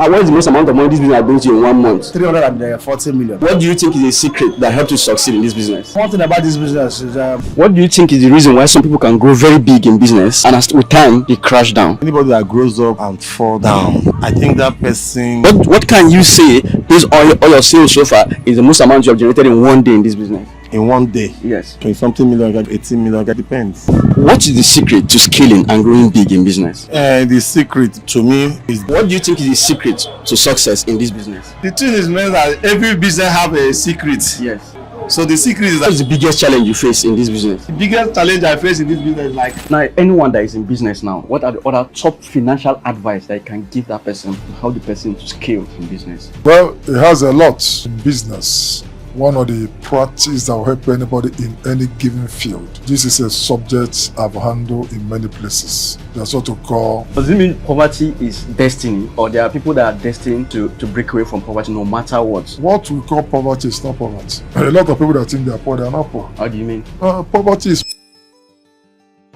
Now, what is the most amount of money this business brings you in 1 month? 340 million. What do you think is a secret that helped you succeed in this business? One thing about this business is What do you think is the reason why some people can grow very big in business and with time they crash down? Anybody that grows up and fall down, I think that person. What can you say based on all your sales so far is the most amount you have generated in 1 day in this business? In 1 day? Yes. 20 something million, 18 million, it depends. What is the secret to scaling and growing big in business? The secret to me is. What do you think is the secret to success in this business? The truth is, man, that every business have a secret. Yes. So the secret is What is the biggest challenge you face in this business? the biggest challenge I face in this business is like. Now, anyone that is in business now, what are the other top financial advice that you can give that person to help the person to scale in business? Well, it has a lot in business. One of the practices that will help anybody in any given field. This is a subject I've handled in many places. That's what to call. Does it mean poverty is destiny, or there are people that are destined to break away from poverty no matter what? What we call poverty is not poverty. A lot of people that think they are poor, they are not poor. How do you mean? Poverty is.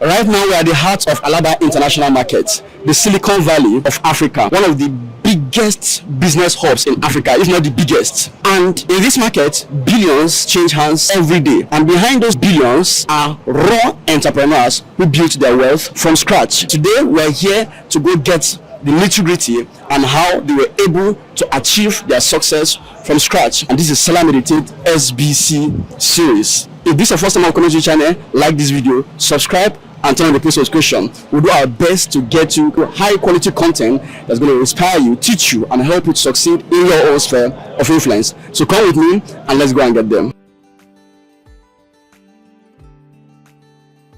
Right now, we are at the heart of Alaba International Market, the Silicon Valley of Africa, one of the biggest business hubs in Africa, if not the biggest. And in this market, billions change hands every day. And behind those billions are raw entrepreneurs who built their wealth from scratch. Today, we're here to go get the nitty-gritty and how they were able to achieve their success from scratch. And this is Selahmeditate SBC series. If this is your first time on the channel, like this video, subscribe, and turn on the post notification. We'll do our best to get you high quality content that's going to inspire you, teach you, and help you to succeed in your own sphere of influence. So come with me and let's go and get them.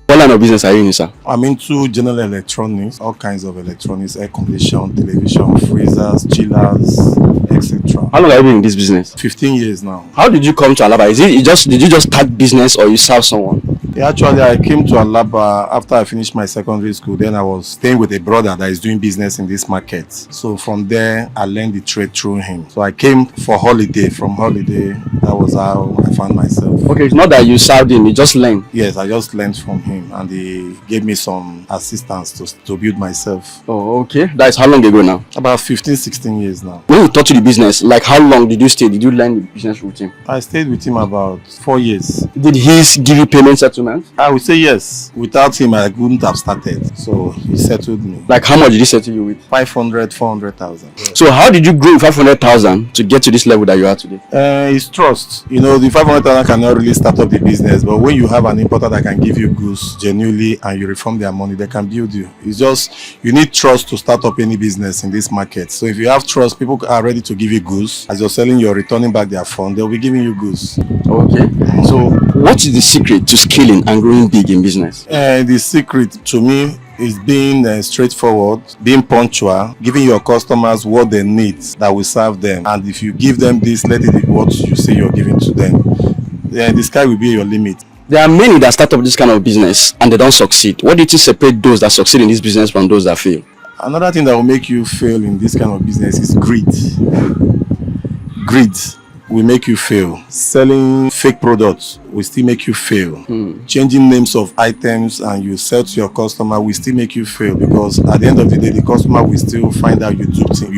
What line of business are you in, sir? I'm into general electronics, all kinds of electronics, air condition, television, freezers, chillers, etc. How long have you been in this business? 15 years now. How did you come to Alaba? Did you just start business or you serve someone? Yeah, actually, I came to Alaba after I finished my secondary school. Then I was staying with a brother that is doing business in this market. So from there, I learned the trade through him. So I came for holiday. From holiday, that was how I found myself. Okay, it's not that you served him, you just learned. Yes, I just learned from him, and he gave me some assistance to build myself. Oh, okay. That is how long ago now? About 15, 16 years now. When you taught you the business, like how long did you stay? Did you learn the business with him? I stayed with him about 4 years. Did he give you payment settlement? I would say yes. Without him, I wouldn't have started. So he settled me. Like how much did he settle you with? 500, 400,000. So how did you grow 500,000 to get to this level that you are today? It's trust. You know, the 500,000 cannot really start up the business, but when you have an importer that can give you goods genuinely and you reform their money, they can build you. It's just, you need trust to start up any business in this market. So if you have trust, people are ready to give you goods. As you're selling, you're returning back their fund, they'll be giving you goods. Okay. So what is the secret to scaling and growing big in business? The secret to me is being straightforward, being punctual, giving your customers what they need that will serve them. And if you give them this, let it be what you say you're giving to them. The sky will be your limit. There are many that start up this kind of business and they don't succeed. What do you think separate those that succeed in this business from those that fail? Another thing that will make you fail in this kind of business is greed. Greed will make you fail. Selling fake products will still make you fail. Changing names of items and you sell to your customer will still make you fail, because at the end of the day, the customer will still find out you duped him.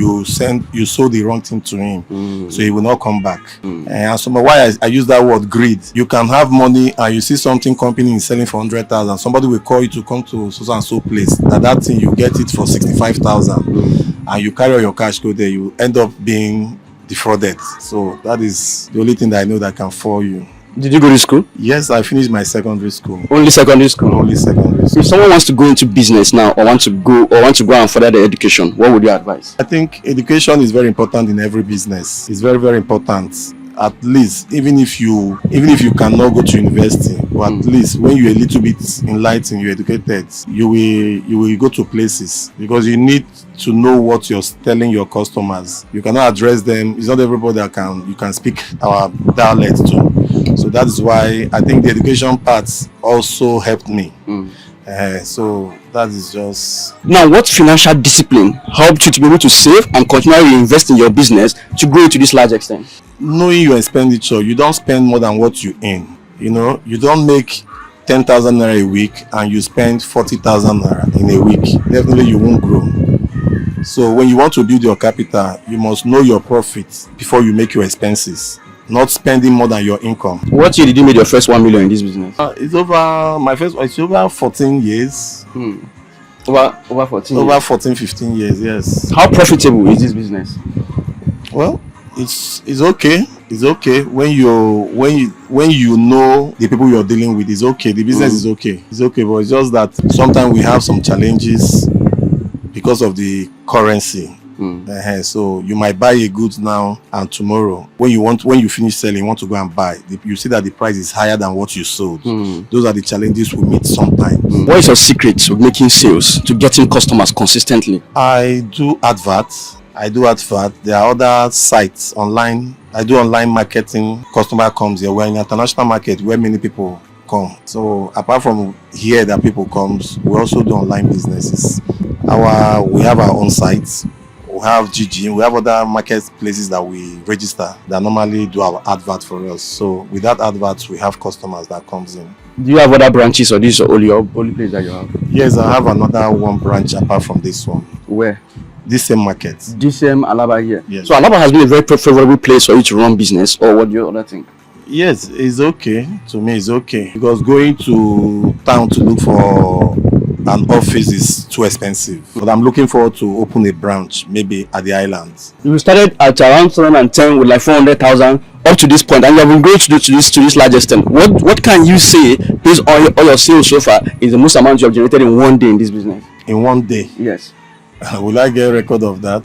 You sold the wrong thing to him, so he will not come back. And so why I use that word greed. You can have money and you see something company is selling for 100,000. Somebody will call you to come to so and so place. That thing you get it for 65,000, and you carry your cash go there. You end up being defrauded. So that is the only thing that I know that can fall you. Did you go to school? Yes, I finished my secondary school. Only secondary school? Only secondary school. If someone wants to go into business now or want to go and further their education, what would you advise? I think education is very important in every business. It's very, very important. At least, even if you cannot go to university, but at least when you're a little bit enlightened, you're educated, you will go to places, because you need to know what you're telling your customers. You cannot address them. It's not everybody that you can speak our dialect to. So that is why I think the education part also helped me. So that is just. Now, what financial discipline helped you to be able to save and continually invest in your business to grow to this large extent? Knowing your expenditure, you don't spend more than what you earn. You know, you don't make 10,000 naira a week and you spend 40,000 naira in a week. Definitely you won't grow. So when you want to build your capital, you must know your profits before you make your expenses. Not spending more than your income. What year did you make your first 1 million in this business? It's over 14 years. Over 14 Over years. 14, 15 years, yes. How profitable is this business? Well, it's okay. It's okay when you know the people you're dealing with. It's okay. The business is okay. It's okay, but it's just that sometimes we have some challenges because of the currency. So you might buy a goods now, and tomorrow when you finish selling, you want to go and buy, you see that the price is higher than what you sold. Those are the challenges we meet sometimes. What is your secret of making sales, to getting customers consistently? I do adverts. There are other sites online. I do online marketing. Customer comes here. We're in an international market where many people come. So apart from here that people comes, we also do online businesses. We have our own sites. We have GG. We have other marketplaces that we register that normally do our advert for us. So with that advert, we have customers that comes in. Do you have other branches, or this is only place that you have? Yes, I have another one branch apart from this one. Where? This same market. This same Alaba here. Yes. So Alaba has been a very favorable place for you to run business, or what do you other think? Yes, it's okay. To me, it's okay. Because going to town to look for an office is too expensive. But I'm looking forward to open a branch, maybe at the islands. You started at around 2010 with like 400,000 up to this point, and you have been going to this large extent. What can you say based on all your sales so far is the most amount you have generated in one day in this business? In one day? Yes. Will I get a record of that?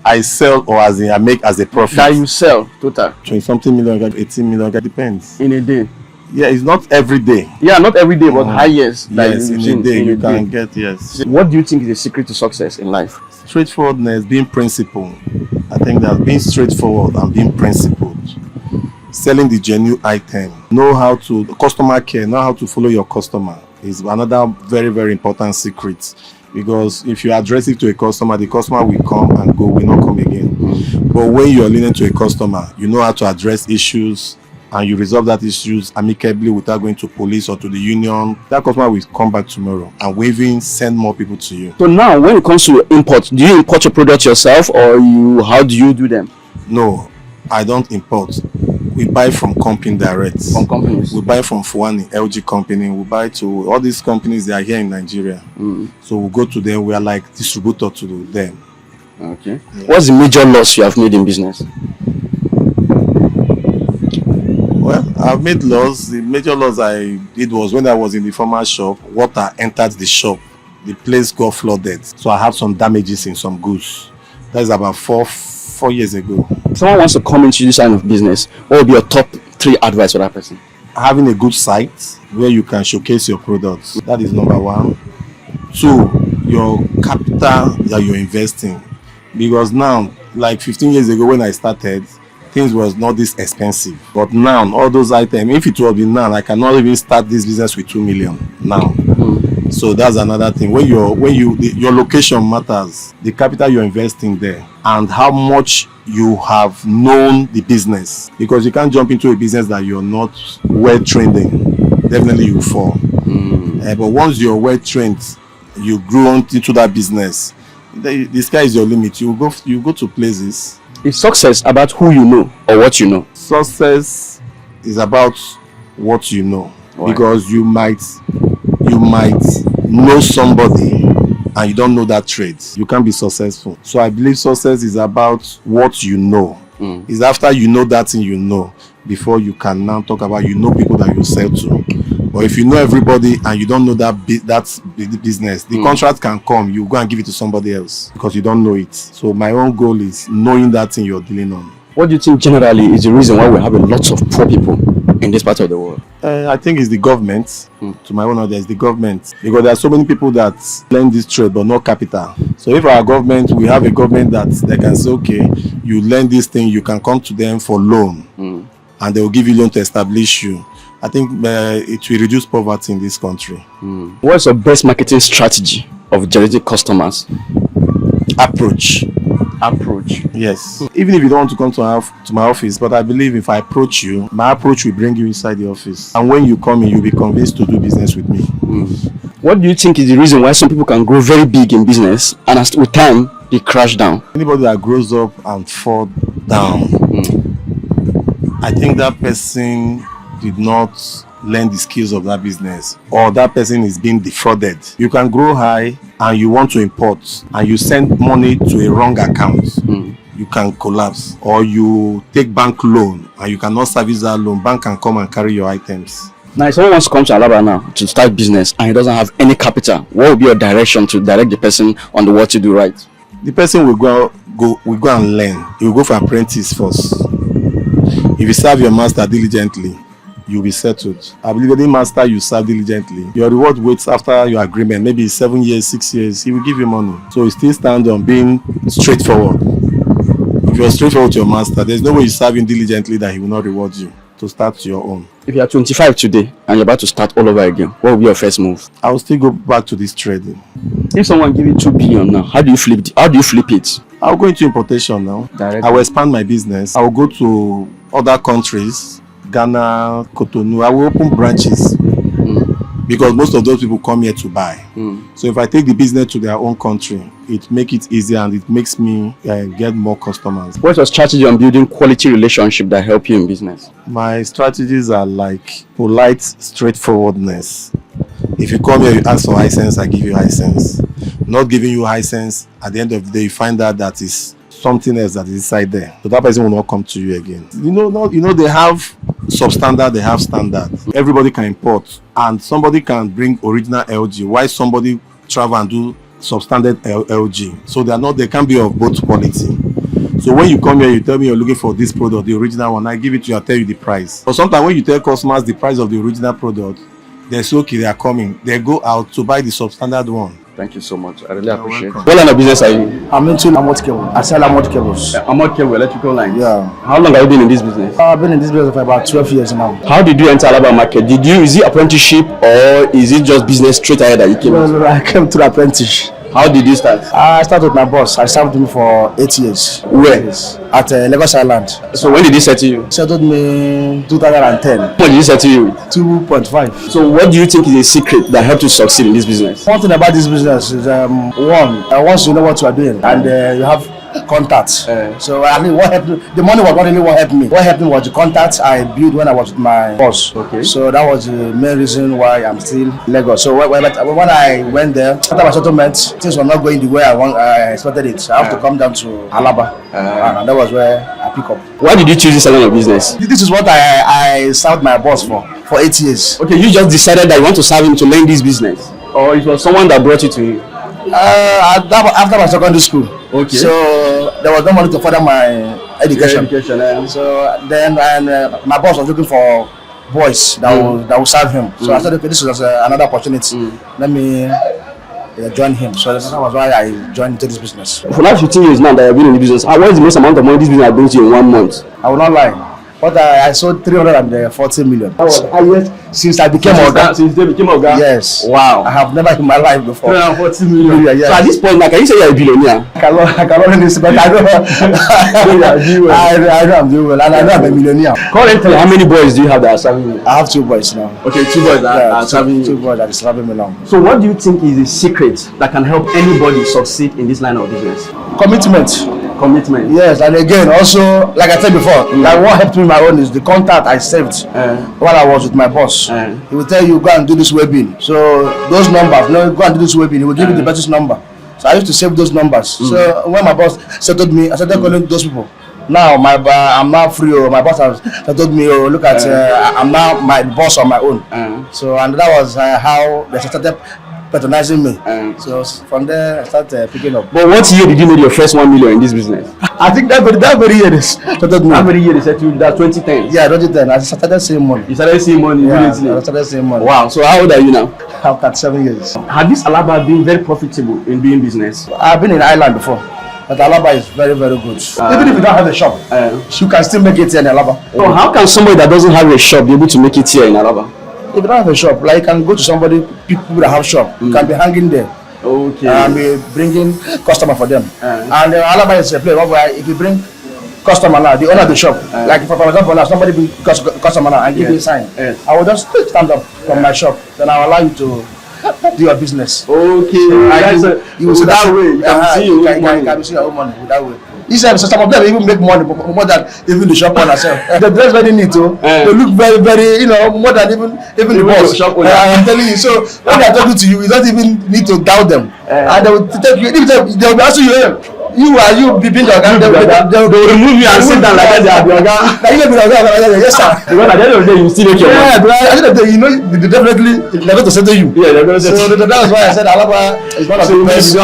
I sell, or as in I make as a profit. That you sell total 20-something million, 18 million, it depends. in a day? Yeah, it's not every day. Yeah, not every day, but highest. Yes, in a day you can get, yes. What do you think is the secret to success in life? Straightforwardness, being principled. I think that being straightforward and being principled. Selling the genuine item. Customer care, know how to follow your customer is another very, very important secret. Because if you address it to a customer, the customer will come and go, will not come again. But when you are leaning to a customer, you know how to address issues, and you resolve that issues amicably without going to police or to the union. That customer will come back tomorrow and will even send more people to you. So now, when it comes to import, do you import your products yourself, or how do you do them? No, I don't import. We buy from company direct. From companies? We buy from Fuani, LG company. We buy to all these companies. They are here in Nigeria. So we go to them. We are like distributor to them. Okay. Yeah. What's the major loss you have made in business? Well, I've made loss. The major loss I did was when I was in the former shop. Water entered the shop. The place got flooded. So I have some damages in some goods. That is about four years ago. If someone wants to come into this line of business, what would be your top 3 advice for that person? Having a good site where you can showcase your products. That is number 1. 2, your capital that you're investing. Because now, like 15 years ago when I started, things was not this expensive. But now, all those items, if it will be now, I cannot even start this business with 2 million now. So that's another thing. When your location matters, the capital you're investing there, and how much you have known the business. Because you can't jump into a business that you're not well trained in. Definitely you fall. But once you're well trained, you grow into that business. The sky is your limit. You go to places. Is success about who you know or what you know? Success is about what you know. Why? Because you might know somebody and you don't know that trade. You can't be successful. So I believe success is about what you know. It's after you know that thing you know before you can now talk about people that you sell to. But if you know everybody and you don't know that business, the contract can come, you go and give it to somebody else because you don't know it. So my own goal is knowing that thing you're dealing on. What do you think generally is the reason why we're having lots of poor people in this part of the world? I think it's the government. To my own knowledge, it's the government. Because there are so many people that learn this trade but no capital. So if our government, we have a government that they can say, okay, you learn this thing, you can come to them for loan. And they will give you loan to establish you. I think it will reduce poverty in this country. What's your best marketing strategy of generating customers? Approach. Yes. Even if you don't want to come to my office, but I believe if I approach you, my approach will bring you inside the office. And when you come in, you'll be convinced to do business with me. What do you think is the reason why some people can grow very big in business and with time they crash down? Anybody that grows up and fall down, I think that person did not learn the skills of that business, or that person is being defrauded. You can grow high and you want to import and you send money to a wrong account. You can collapse, or you take bank loan and you cannot service that loan. Bank can come and carry your items. Now, if someone wants to come to Alaba now to start business and he doesn't have any capital, what would be your direction to direct the person on the what to do right? The person will go and learn. He will go for apprentice first. If you serve your master diligently, you'll be settled. I believe any master you serve diligently, your reward waits after your agreement, maybe 7 years, 6 years, he will give you money. So you still stand on being straightforward. If you're straightforward to your master, there's no way you serve him diligently that he will not reward you to start your own. If you are 25 today and you're about to start all over again, what will be your first move? I will still go back to this trading. If someone give you 2 billion now, how do you flip it? I'll go into importation now. Directly. I will expand my business. I will go to other countries, Ghana, Cotonou. I will open branches because most of those people come here to buy. So if I take the business to their own country, it makes it easier and it makes me get more customers. What's your strategy on building quality relationship that help you in business? My strategies are like polite straightforwardness. If you come here, you ask for license, I give you license. Not giving you license, at the end of the day, you find out that is something else that is inside there. So that person will not come to you again. You know, they have substandard, they have standard. Everybody can import, and somebody can bring original LG. Why somebody travel and do substandard LG? So they can be of both quality. So when you come here, you tell me you're looking for this product, the original one, I give it to you, I tell you the price. But sometimes when you tell customers the price of the original product, they say, okay, they are coming. They go out to buy the substandard one. Thank you so much. I really appreciate it. What line of business are you? I'm into Amot cable. I sell Amot cables. Amot cable, electrical lines. Yeah. How long have you been in this business? I've been in this business for about 12 years now. How did you enter Alaba market? Is it apprenticeship or is it just business straight ahead that you came? No, I came to the apprentice. How did you start? I started with my boss. I served him for 8 years. Where? At Lagos Island. So when did he settle you? Settled me 2010. What did he settle you with? 2.5. So what do you think is a secret that helped you succeed in this business? One thing about this business is once you know what you are doing and you have contacts. So I mean, what helped me? The money was not really what helped me. What helped me was the contacts I built when I was with my boss. Okay. So that was the main reason why I'm still in Lagos. So when I went there, after my settlement, things were not going the way I expected it. So I have to come down to Alaba, and that was where I pick up. Why did you choose this line of business? This is what I served my boss for 8 years. Okay, you just decided that you want to serve him to learn this business, or it was someone that brought it to you? After my secondary school. Okay. So there was no money to further my education. So then my boss was looking for boys that will serve him. So I said, okay, this is another opportunity. Let me join him. So that was why I joined into this business. For last 15 years now that I've been in the business, what is the most amount of money this business brings you in 1 month? I will not lie. But I sold 340 million. That was highest since I became Oga. Since they became Oga? Yes. Wow. I have never in my life before. 340 million. Yes. So at this point, now, can you say you're a billionaire? I cannot really say, but I know I know I'm doing well, and I know I'm a millionaire. Currently, how many boys do you have that are serving you? I have 2 boys now. Okay, 2 boys that are serving you. 2 boys that are serving me now. So what do you think is the secret that can help anybody succeed in this line of business? Commitment. Yes, and again, also, like I said before, like what helped me my own is the contact I saved while I was with my boss. He will tell you, go and do this webbing. So those numbers, go and do this webbing. He will give you the best number. So I used to save those numbers. So when my boss settled me, I started calling those people. Now I'm now free. My boss has settled me. Look at, I'm now my boss on my own. So and that was how they started patronizing me. So from there I started picking up. But what year did you make your first 1 million in this business? I think that very year they started me. How many years they said you that 2010? Yeah, 2010. I started seeing money. You started seeing money immediately? I started seeing money. Wow. So how old are you now? I have 37 years. Had this Alaba been very profitable in doing business? I've been in Ireland before, but Alaba is very, very good. Even if you don't have a shop, you can still make it here in Alaba. So how can somebody that doesn't have a shop be able to make it here in Alaba? If you don't have a shop, like you can go to somebody, people that have shop, you can be hanging there. Okay. And be bringing customer for them. And Alaba is a place where if you bring customer now, the owner of the shop, like for example now, somebody bring customer now and give you a sign. I will just stand up from my shop, then I will allow you to do your business. Okay, you will see that way. You can see your own money. You can see your own money that way. So some of them even make money more than even the shop owner self. They dress very neat, they look very, very, more than even the boss. I'm telling you. So when they are talking to you, you don't even need to doubt them, and they will take you. They will ask you, you being the organ. They will remove you and sit down like that. They are the organ. Now you be the organ. Yes, sir. Because at the end of the day, you still make your money. Yeah, but at the end of the day, they definitely they're going to settle you. Yeah, they're going to settle. So that's why I said Alaba is one of the best.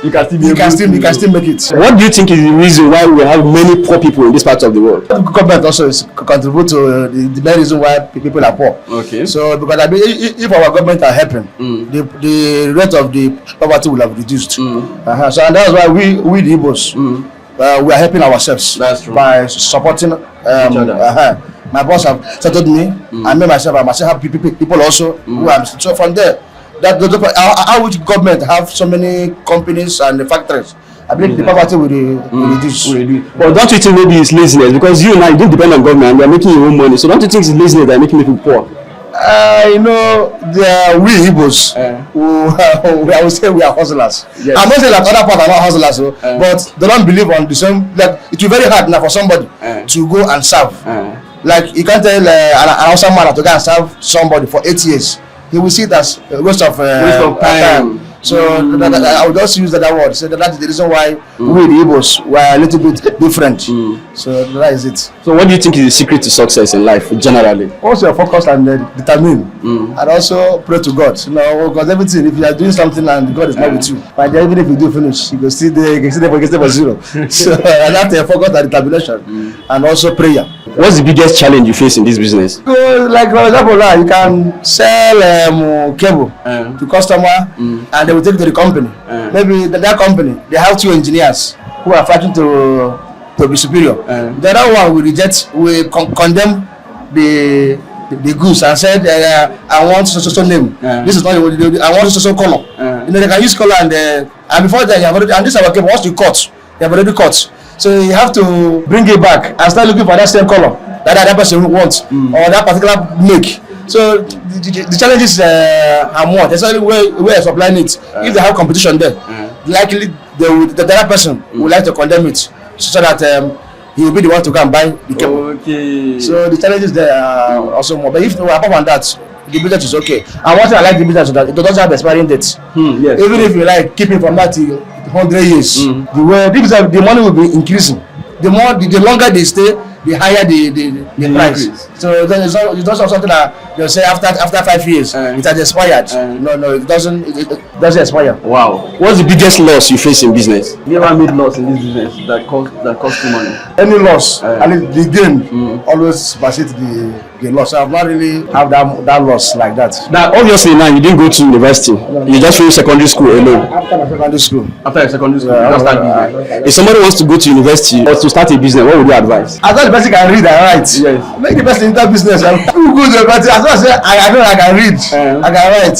You can still make it. What do you think is the reason why we have many poor people in this part of the world? The government also contribute to the main reason why people are poor. Okay. So because I mean, if our government are helping, the rate of the poverty will have reduced. So and that's why we the Igbos, we are helping ourselves. That's true. By supporting my boss have settled me, and me myself, I must have people also who are so from there. How would government have so many companies and factories? I believe the poverty will reduce. But don't you think maybe it's laziness? Because you don't depend on government and you are making your own money. So don't you think it's laziness that are making people poor? We Igbos, I would say we are hustlers. Yes. I'm not saying that other part are not hustlers, but they don't believe on the same. Like it will be very hard now for somebody to go and serve. Like you can't tell an Hausa man to go and serve somebody for 8 years. He will see it as a waste of time. So I would just use that word. So that is the reason why we the Igbos were a little bit different. So that is it. So what do you think is the secret to success in life generally? Also focus and determine, and also pray to God. Because everything, if you are doing something and God is not with you, but even if you do finish, you go still there, you can still there for zero. So and that focus and determination, and also prayer. What's the biggest challenge you face in this business? So, like for example, now you can sell cable to customer, and they will take it to the company. Maybe that company, they have 2 engineers who are fighting to be superior. The other one will reject, will condemn the goods and said, I want so name. This is not I want so color. They can use color and before that, you have already, and this is our cable. Once you cut, they have already cut. So you have to bring it back and start looking for that same color that person wants or that particular make. So the challenges are more. There's only way of supplying it. If they have competition there, likely the other person would like to condemn it so that he will be the one to go and buy the cable. Okay. So the challenges there are also more. But if apart from that, the business is okay. And one thing I like the business is that it doesn't have expiring dates. Yes. Even if you like keep it from that till 100 years, the money will be increasing. The longer they stay, the higher the price. Increase. So then it's not something that they'll say after 5 years it has expired. No, it doesn't expire. Wow. What's the biggest loss you face in business? You ever made loss in this business that cost you money? Any loss, and the gain always supersedes the loss. So I've not really have that loss like that. Now obviously now you didn't go to university. You just finished secondary school alone. After my secondary school. After your secondary school, you start business. If somebody wants to go to university or to start a business, what would you advise? As long as the person can read and write, yes. Make the person enter business. Who goes to the as long as I know I can read, I can write,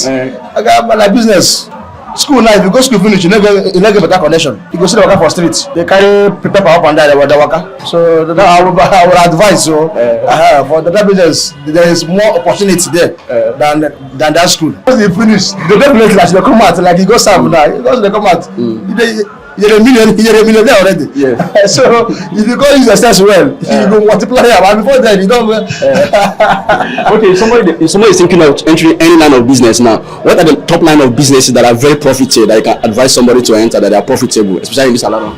I can like business. School now, if you go school finish, you never get better connection. You go see the worker for street. They carry paper up and down the worker. So I would advise for the business, there is more opportunity there than that school. Once they finish, they definitely like they come out like you go serve now. Because they come out, you're a millionaire already. Yes. So if you go use your steps well, you go multiply them. And before that, you don't. Okay, if somebody is thinking of entering any line of business now, what are the top line of businesses that are very profitable that you can advise somebody to enter that they are profitable, especially in this Alaba?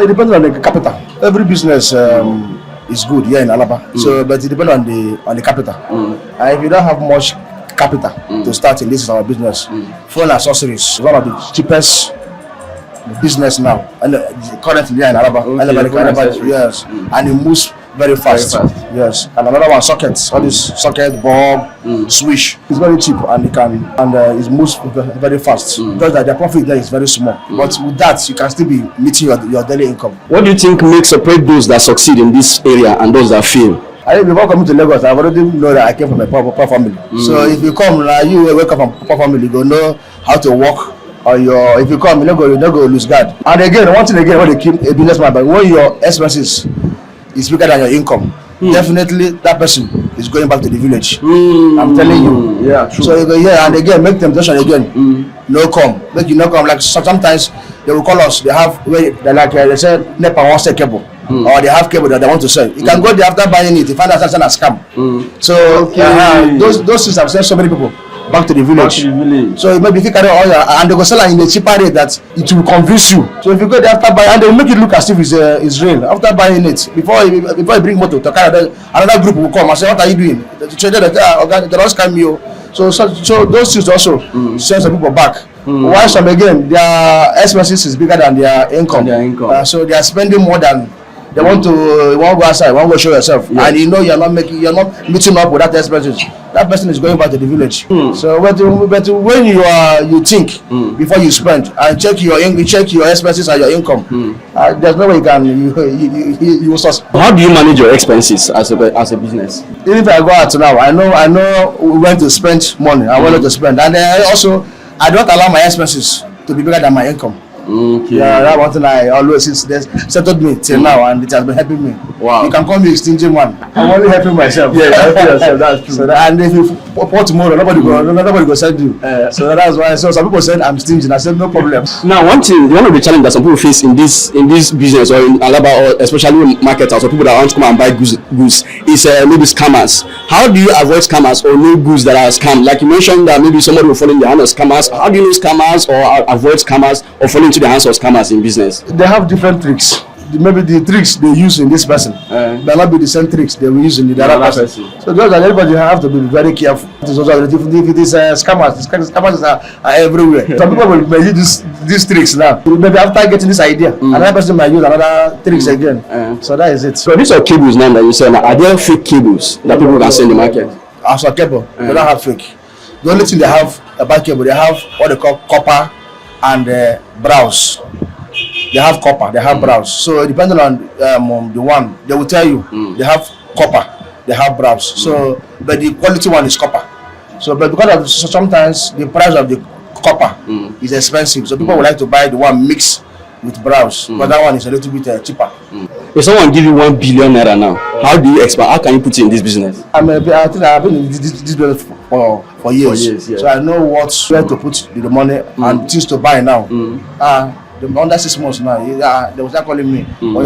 It depends on the capital. Every business is good here in Alaba. So, but it depends on the capital. And if you don't have much capital to start in this is our business, phone accessories is one of the cheapest business now, and currently here in Alaba, yes, and it moves very fast. Yes, and another one sockets, all this socket, bulb, switch. It's very cheap and it moves very fast. Because the profit there is very small, but with that you can still be meeting your daily income. What do you think makes separate those that succeed in this area and those that fail? I think before coming to Lagos, I've already know that I came from a poor family. So if you come now, you wake up from poor family, you go know how to walk. Or if you come, you're not going to lose guard. And again, one thing again, when they keep a businessman, but when your expenses is bigger than your income, definitely that person is going back to the village. I'm telling you. Yeah, true. So you go here and again, make temptation again. No come. Make you no come. Like sometimes they will call us. They have they like they say NEPA wants a cable. Or they have cable that they want to sell. You can go there after buying it. You find out that's a scam. So those things have sent so many people back to the village. So maybe if you carry all your and they go sell it in a cheaper rate that it will convince you. So if you go there after buying and they will make it look as if it's real after buying it. Before you bring motor to carry another group will come and say, what are you doing? The trader they don't scam you. So those things also send some people back. Why some again their expenses is bigger than their income. So they are spending more than they want to go outside, want to go show yourself, and you know you're not meeting up with that expenses. That person is going back to the village. So but when you think before you spend and check your expenses and your income, there's no way you will source. How do you manage your expenses as a business? Even if I go out now, I know when to spend money, I want to spend, and I don't allow my expenses to be bigger than my income. Yeah, that one thing I always settled me till now, and it has been helping me. Wow. You can call me a stingy man. I'm only helping myself. Yeah, helping yourself. That's true. So and if you pour tomorrow, nobody go send you. So that's why. So some people said I'm stingy, and I said no problem. Now, one of the challenges that some people face in this business or in Alaba, or especially in marketers or people that want to come and buy goods is maybe scammers. How do you avoid scammers or know goods that are scam? Like you mentioned that maybe somebody will fall in the hand of scammers. How do you know scammers or avoid scammers or fall into the hands of scammers in business? They have different tricks. Maybe the tricks they use in this person may not be the same tricks they will use in the other person. So those are everybody have to be very careful. If it is scammers are everywhere. Some people will use these tricks now. Maybe after getting this idea, another person might use another tricks again. So that is it. So these are cables now that you said. Are there fake cables that people can sell in the market? As a cable, they don't have fake. The only thing they have about cable, they have what they call copper and browse. They have copper, they have browse. So depending on the one, they will tell you they have copper, they have browse. So but the quality one is copper. So but because of sometimes the price of the copper is expensive, so people would like to buy the one mixed with browse, but that one is a little bit cheaper. If someone give you 1 billion naira now, how do you expand? How can you put it in this business? I think I've been in this business for years. So I know where to put the money and things to buy now. Under 6 months now, they will start calling me. So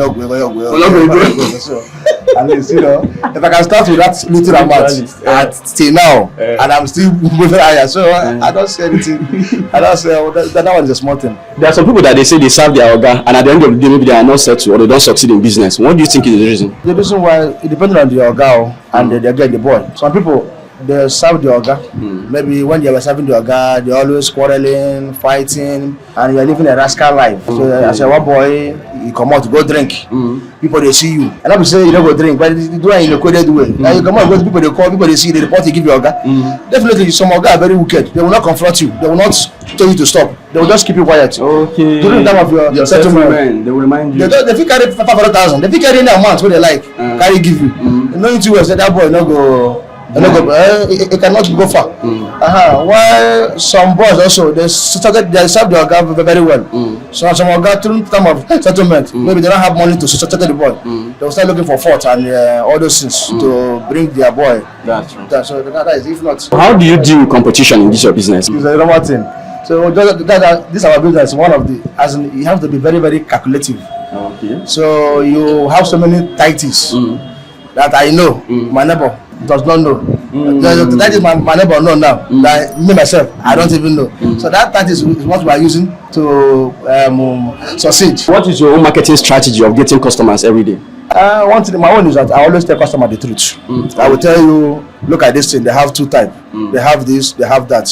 at least if I can start with that little amount till now, and I'm still moving higher, so I don't say anything. I don't say that one is a small thing. There are some people that they say they serve their organ, and at the end of the day, maybe they are not settled or they don't succeed in business. What do you think is the reason? The reason why it depends on the organ and they get the boy. Some people they serve the organ. Maybe when they were serving the organ, they always quarreling, fighting, and you are living a rascal life. So I said, one boy, you come out to go drink. People they see you, and I will say you don't go drink, but you do it in a coded way. Now you come out, go to people they call, people they see, they report, they give you organ. Definitely, some organ are very wicked. They will not confront you. They will not tell you to stop. They will just keep you quiet. Okay. During the time of your settlement, they will remind you. They will carry 500,000. They will carry any amount what they like. Carry give you. Knowing too well, say that boy no go. It cannot go far. Why some boys also they serve the organ very well. So some organ through time of settlement, maybe they don't have money to settle the boy. They will start looking for fault and all those things to bring their boy. That's true. So that is if not. How do you deal with competition in this your business? It's a normal thing. So this our business. One of the as in, you have to be very very calculative. Okay. So you have so many titles that I know my neighbor does not know. That is my neighbor know now. That me myself I don't even know. So that is what we are using to succeed. What is your own marketing strategy of getting customers every day? One thing, my own is that I always tell customer the truth. I will tell you, look at this thing. They have 2 types. They have this, they have that.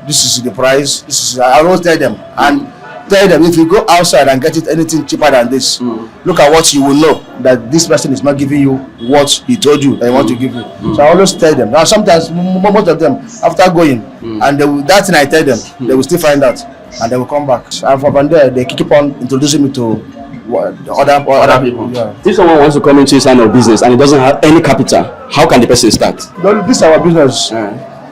This is the price. This is. I always tell them and tell them if you go outside and get it anything cheaper than this, look at what you will know that this person is not giving you what he told you that he want to give you. So I always tell them. Now sometimes most of them after going and that thing I tell them, they will still find out and they will come back. And from there they keep on introducing me to other people. Yeah. If someone wants to come into this line of business and it doesn't have any capital, how can the person start? This our business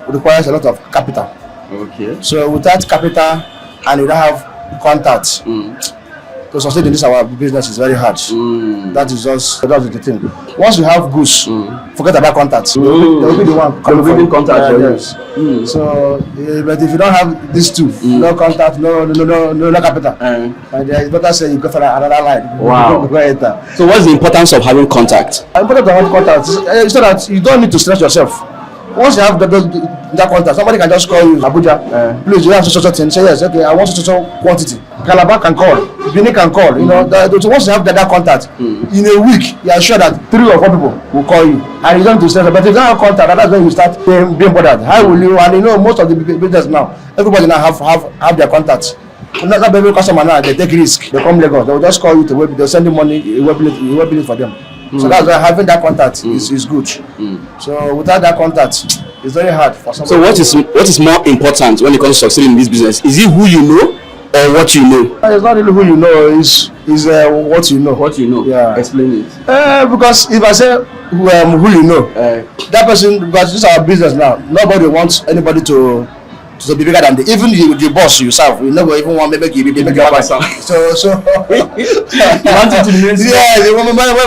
requires a lot of capital. Okay. So without capital and you don't have contacts, to succeed in this our business is very hard. That's the thing. Once you have goods, forget about contacts. They will be the one bringing contact. Yes. So, but if you don't have these two, no contact, no capital, and it's better say you go for another line. Wow. So, what's the importance of having contact? The importance of having contact is so that you don't need to stress yourself. Once you have that contact, somebody can just call you, Abuja, please, you have such thing. Say yes, okay, I want such quantity. Calabar can call, Benin can call. You know, once you have that contact, in a week, you are sure that 3 or 4 people will call you, and you don't need to stress. But if you don't have contact, that's when you start being bothered. How will you? And you know, most of the business now, everybody now have their contacts. Not every customer now they take risk. They come Lagos, they will just call you to web. They'll send you money, you web it for them. So that's why having that contact is good. So without that contact, it's very hard for somebody. So what is more important when it comes to succeeding in this business? Is it who you know or what you know? It's not really who you know, it's what you know. What you know? Yeah. Explain it. Because if I say who you know, that person, because this is our business now, nobody wants anybody to be bigger than even the boss yourself. You never even want maybe give it bigger myself. So you want it to be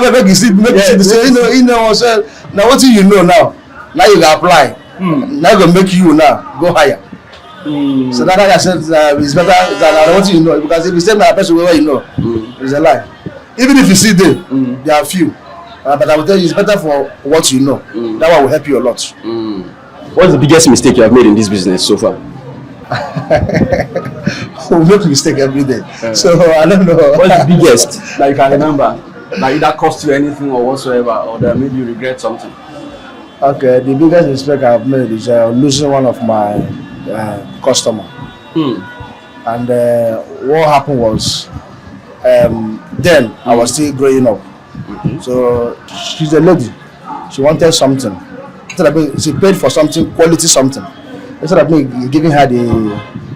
make you see you know so now what you know now you can apply. Now you can make you now go higher. So that I said it's better than what you know, because if you say my person where you know, it's a lie. Even if you see them, there are few. But I will tell you, it's better for what you know. That one will help you a lot. What's the biggest mistake you have made in this business so far? We make mistake every day. So I don't know. What's the biggest that you can remember that either cost you anything or whatsoever, or that made you regret something? Okay, the biggest mistake I've made is losing one of my customer. And what happened was, then I was still growing up. So she's a lady. She wanted something. She paid for something, quality something. Instead of me giving her the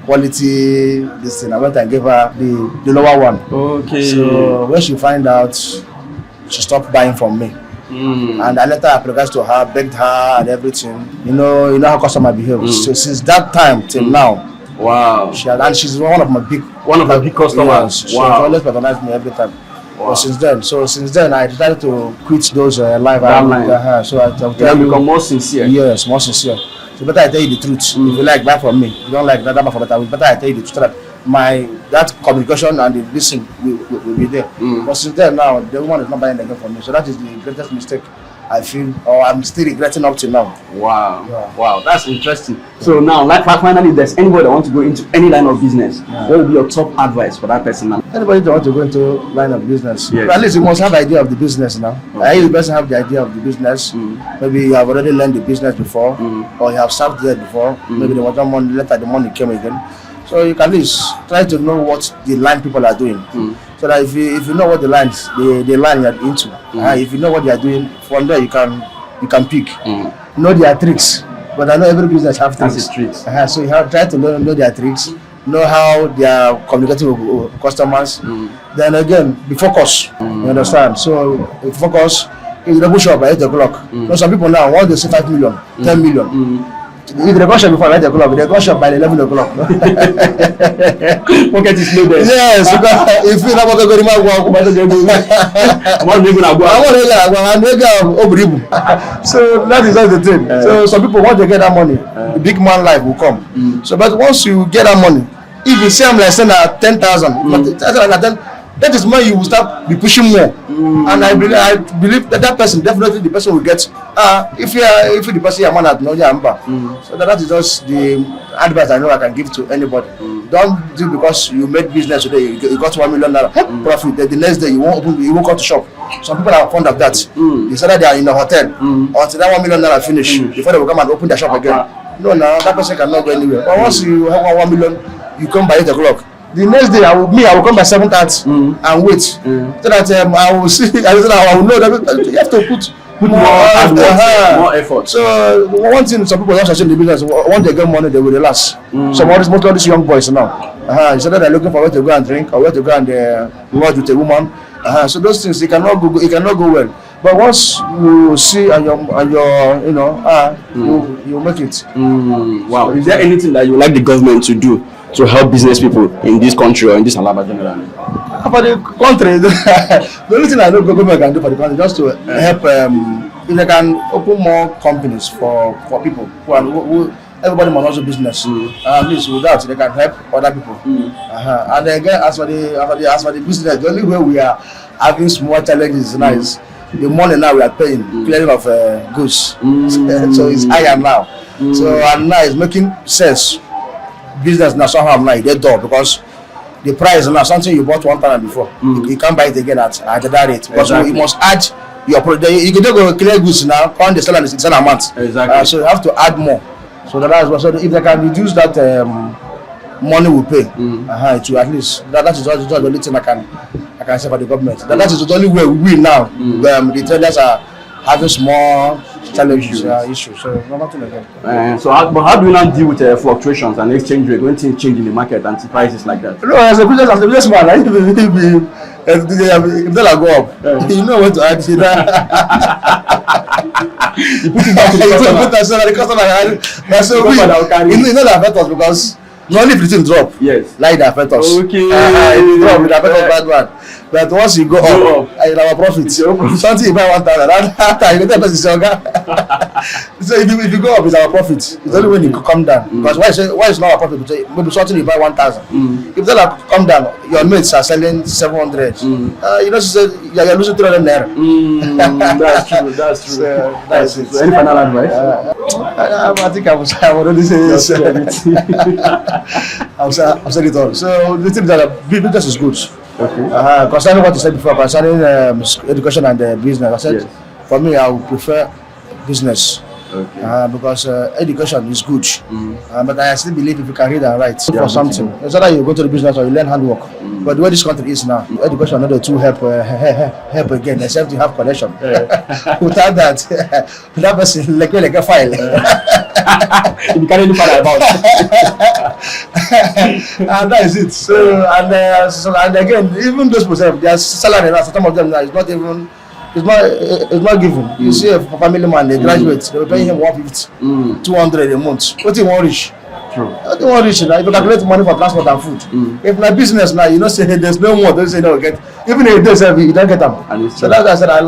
quality this thing, I went and gave her the lower one. Okay. So when she find out, she stopped buying from me. And I let her apologize to her, begged her and everything. You know how customer behaves. So since that time till now, wow. She's one of my big customers. Yes, wow. She always patronized me every time. Wow. Since then, I decided to quit those live online. So I become more sincere. Yes, more sincere. So better I tell you the truth. If you like, buy from me. If you don't like, that buy from that. Better I tell you the truth. So that communication and the listening will be there. But since then now, the woman is not buying again from me. So that is the greatest mistake I feel, or I'm still regretting up to now. Wow. Yeah. Wow, that's interesting. So now, like finally, if there's anybody that wants to go into any line of business, what will be your top advice for that person now? Anybody that wants to go into line of business, yes. At least you must have the idea of the business now. Okay. You best have the idea of the business. Maybe you have already learned the business before, or you have served there before. Maybe they want money, later the money came again. So you can at least try to know what the line people are doing. So that if you know what the line you're into, if you know what they are doing, from there you can pick. Know their tricks. But I know every business have tricks. So you have try to know their tricks, know how they are communicating with customers. Then again, be focused. You understand? So if focus, if you push up by 8 o'clock. You know, some people now want to see 5 million, 10 million. If they go shop before 8 o'clock, they go shop by 11 o'clock. Pocket is loaded. Yes, because if you don't want to go to my work, so that is all the thing. So some people want to get that money, the big man life will come. So, but once you get that money, if you say I'm like saying 10,000, that is when you will start be pushing more. And I believe that person, definitely the person will get if the person you are no yeah. So that is just the advice I know I can give to anybody. Don't do because you made business today, you got $1 million profit, the next day you won't go to shop. Some people are fond of that. They say that they are in a hotel until that $1 million finish before they will come and open their shop again. No, that person cannot go anywhere. But once you have 1 million, you come by 8 o'clock. The next day, I will come by 7:30 and wait. So that I will see. I will know that you have to put more effort. So one thing, some people don't in the business. Once they get money, they will relax. Some of these young boys now. So that they're looking for where to go and drink or where to go and watch with a woman. So those things it cannot go well. But once you see and you make it. Wow. Is there anything that you would like the government to do to help business people in this country or in this Alaba generally? For the country, the only thing I know government can do for the country just to help if they can open more companies for people who everybody must also business. At least with that they can help other people. And again, as for the business, the only way we are having small challenges now is the money now we are paying clearing of goods. So it's higher now. So and now it's making sense. Business now somehow now they door because the price now something you bought one time before you can't buy it again at that rate because you must add your product. You can go clear goods now, on the seller is a certain amount. Exactly. So you have to add more. So that's what. So if they can reduce that money we pay, to at least that is just the only thing I can say for the government. That is the only way we now. The traders are having small challenges, issues. So nothing again. So how do you now deal with fluctuations and exchange rate when things change in the market and prices like that? No, as a businessman, if the dollar go up, you know what to add. You put it back to the customer. That's so we know that affect us because not only if the thing drop, yes, like that affect us. Okay. If it drop, it affect us bad. But once you go up, in our profit, something you buy 1,000, after you get the person yoga. So if you go up, it's our profit. It's only when you come down. Because why is not our profit? Maybe something you buy 1,000. If that come down, your mates are selling 700. You know, you're losing 300 naira. That's true. That's it. So any final advice? I think I would already say this. I'll say it all. So the thing that business is good. Okay. Concerning what you said before, concerning education and business, I said for me I would prefer business. Okay. Because education is good, but I still believe if you can read and write for something, it's either you go to the business or you learn handwork. But the way this country is now, education not the two help again, except you have connection. Without that person like a file. You can't even find about. And that is it. So and again, even those people, their salary now, some of them now is not even. It's not given. You see a family man, they graduate, they will pay him 150, 200 a month. What do you want rich? True. What do you want rich now? If you calculate money for transport and food, if my business now, you know, say there's no more, don't say no get. Even if there's you don't get them. So that's why I said I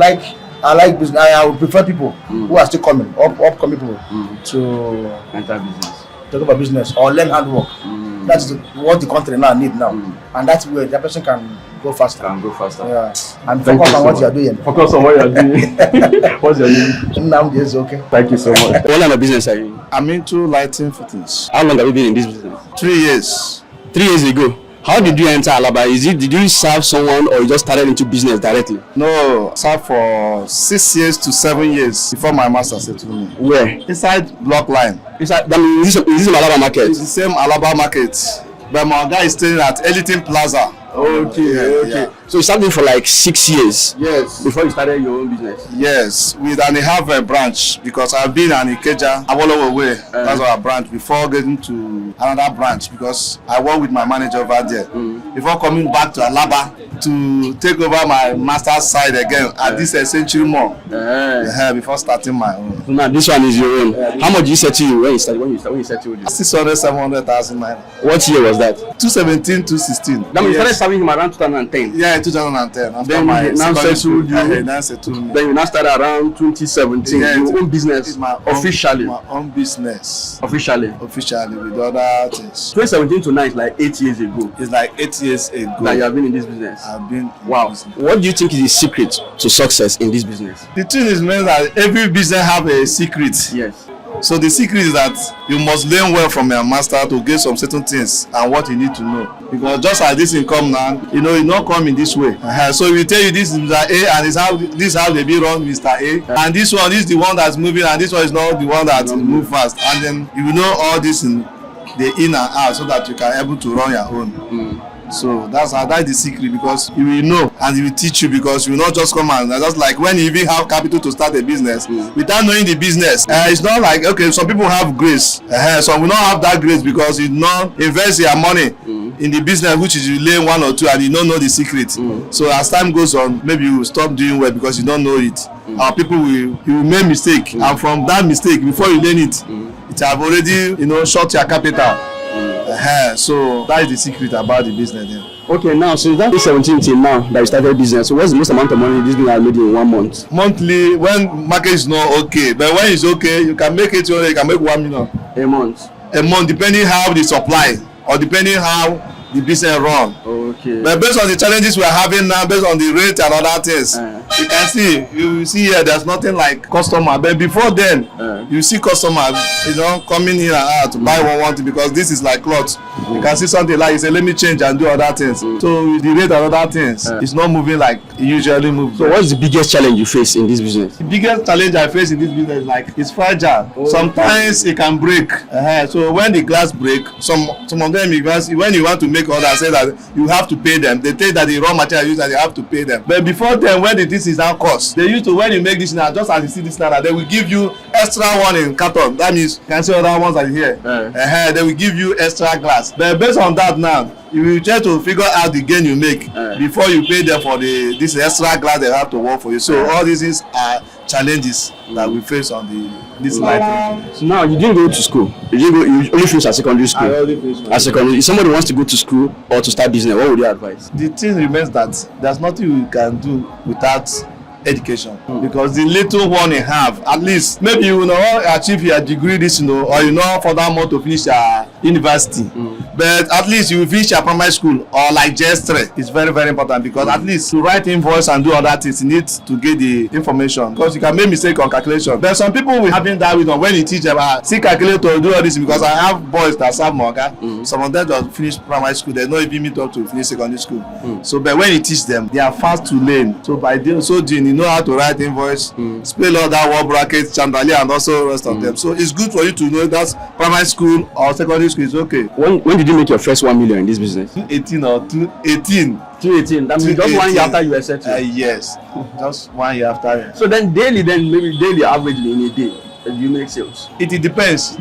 like business. I would prefer people who are still coming, upcoming people to enter business, talk about business or learn handwork. That's what the country now need now, and that's where the person can go faster. Yeah, and focus on what you are doing. Focus on what you are doing. What's your name? Now is okay. Thank you so much. What line of business are you? I'm into lighting fittings. How long have you been in this business? 3 years. 3 years ago. How did you enter Alaba? Did you serve someone or you just started into business directly? No, I served for 6 years to 7 years before my master settled me. Where? Inside block line. Inside, that means is this Alaba market? It's the same Alaba market. But my guy is staying at Elitin Plaza. Okay. Yeah. So you started for like 6 years. Yes. Before you started your own business. Yes, and they have a branch because I've been an Ikeja, Awolowo way. That's our branch before getting to another branch because I work with my manager over there. Before coming back to Alaba to take over my master's side again at this Century Mall. Before starting my own. So now this one is your own. How much did you settle you when you settled you? 600, 700,000 naira. What year was that? 2017, 2016. That means you started serving him around 2010. Yeah, 2010. After then my now settled you. Now settled me. Then you now started around 2017. Yeah, your own business. Officially. My own business. Officially With other things. 2017 to now is like 8 years ago. It's like 8 years ago that you have been in this business. I've been. Wow. What do you think is the secret to success in this business? The thing is, man, that every business have a secret. Yes. So the secret is that you must learn well from your master to get some certain things and what you need to know. Because just as this income now, you know, it not come in this way. So we tell you this is Mr. A and this how they be run Mr. A. And this one is the one that's moving and this one is not the one that move fast. And then you will know all this in the in and out so that you can able to run your own. So that's the secret because you will know and he will teach you because you will not just come and just like when you even have capital to start a business without knowing the business. It's not like okay, some people have grace, some will not have that grace because you not invest your money in the business which is you learn one or two and you don't know the secret. So as time goes on, maybe you will stop doing well because you don't know it. Our people will make mistake and from that mistake before you learn it, it have already short your capital. So that is the secret about the business. Okay, now, so that is 17 till now that you started business. So what's the most amount of money this business has made in 1 month? Monthly, when market is not okay, but when it's okay, you can make it, you can make 1 million. A month? A month, depending how the supply or depending how the business run. Okay. But based on the challenges we are having now, based on the rate and other things, you can see, you see here, there's nothing like customer. But before then, you see customers, coming in and out to buy one thing, because this is like clothes. You can see something like, you say, let me change and do other things. So the rate and other things, it's not moving like it usually moves. So what's the biggest challenge you face in this business? The biggest challenge I face in this business is like, it's fragile. Sometimes it can break. So when the glass break, some of them, when you want to make orders, say that you have to pay them. They take that the raw material used that you have to pay them. But before then, when this is now cost, they used to, when you make this now, just as you see this now, they will give you extra one in carton. That means you can see other ones are here. They will give you extra glass. But based on that now, you will try to figure out the gain you make before you pay them for this extra glass they have to work for you. So all these are challenges that we face on this life. So now you didn't go to school. You only finished at secondary school. I only finished. At secondary, if somebody wants to go to school or to start business, what would you advise? The thing remains that there's nothing you can do without education, because the little one you have, at least maybe you know achieve your degree this, or furthermore to finish your university, but at least you finish your primary school or like JS3. It's very, very important, because at least to write invoice and do other things, you need to get the information, because you can make mistake on calculation. But some people will having that wisdom when you teach them see calculator, do all this, because I have boys that serve Moga. Some of them just finish primary school, they don't even meet up to finish secondary school. So but when you teach them, they are fast to learn. So by doing so, you know how to write invoice, spell all that word brackets, chandelier, and also rest of them. So it's good for you to know that primary school or secondary school is okay. When did you make your first 1 million in this business? 2018 or 2018. 2018. That means just 1 year after you were settled. Yes, just 1 year after. So then maybe daily averagely in a day, you make sales? It depends.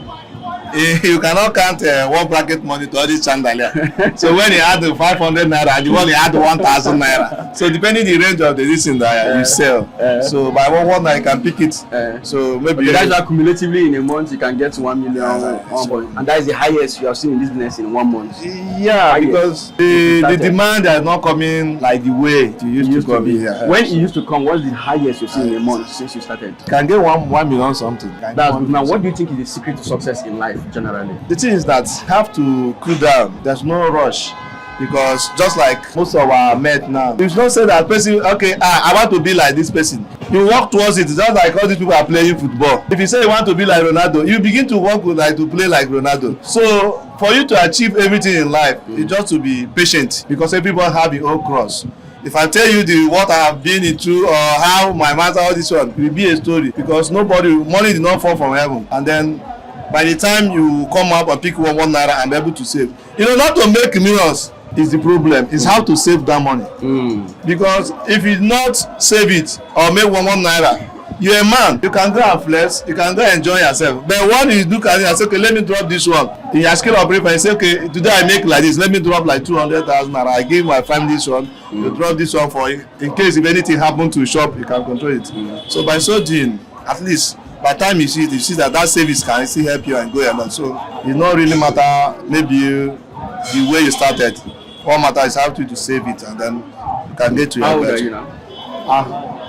You cannot count one bracket money to all this chandelier. So when you add the 500 naira, the one you add 1,000 naira. So depending the range of the listing that you sell. So by one night you can pick it. So maybe that's why cumulatively in a month you can get 1 million. And that is the highest you have seen in this business in 1 month. Yeah, because the demand is not coming like the way it used to come. When it used to come, what's the highest you've seen in a month since you started? Can get 1 million something. That's good. Now, what do you think is the secret to success in life generally? The thing is that you have to cool down. There's no rush, because just like most of our men now, you don't say that person, okay, I want to be like this person. You work towards it. It's just like all these people are playing football. If you say you want to be like Ronaldo, you begin to work with to play like Ronaldo. So for you to achieve everything in life, you just to be patient, because everybody have your own cross. If I tell you what I have been into or how my master, all this one, it will be a story, because money did not fall from heaven. And then by the time you come up and pick one naira and be able to save, not to make millions is the problem. It's how to save that money. Because if you not save it or make one naira, you're a man. You can go and flex, you can go enjoy yourself. But when you look at it and say, okay, let me drop this one in your scale of preference, say, okay, today I make like this, let me drop like 200,000 naira. I give my family this one, you drop this one for in case if anything happen to shop, you can control it. So by so doing, at least by the time you see that service can still help you and go along. So it not really matter maybe the way you started. What matters is how to save it, and then you can get to your How old are you now?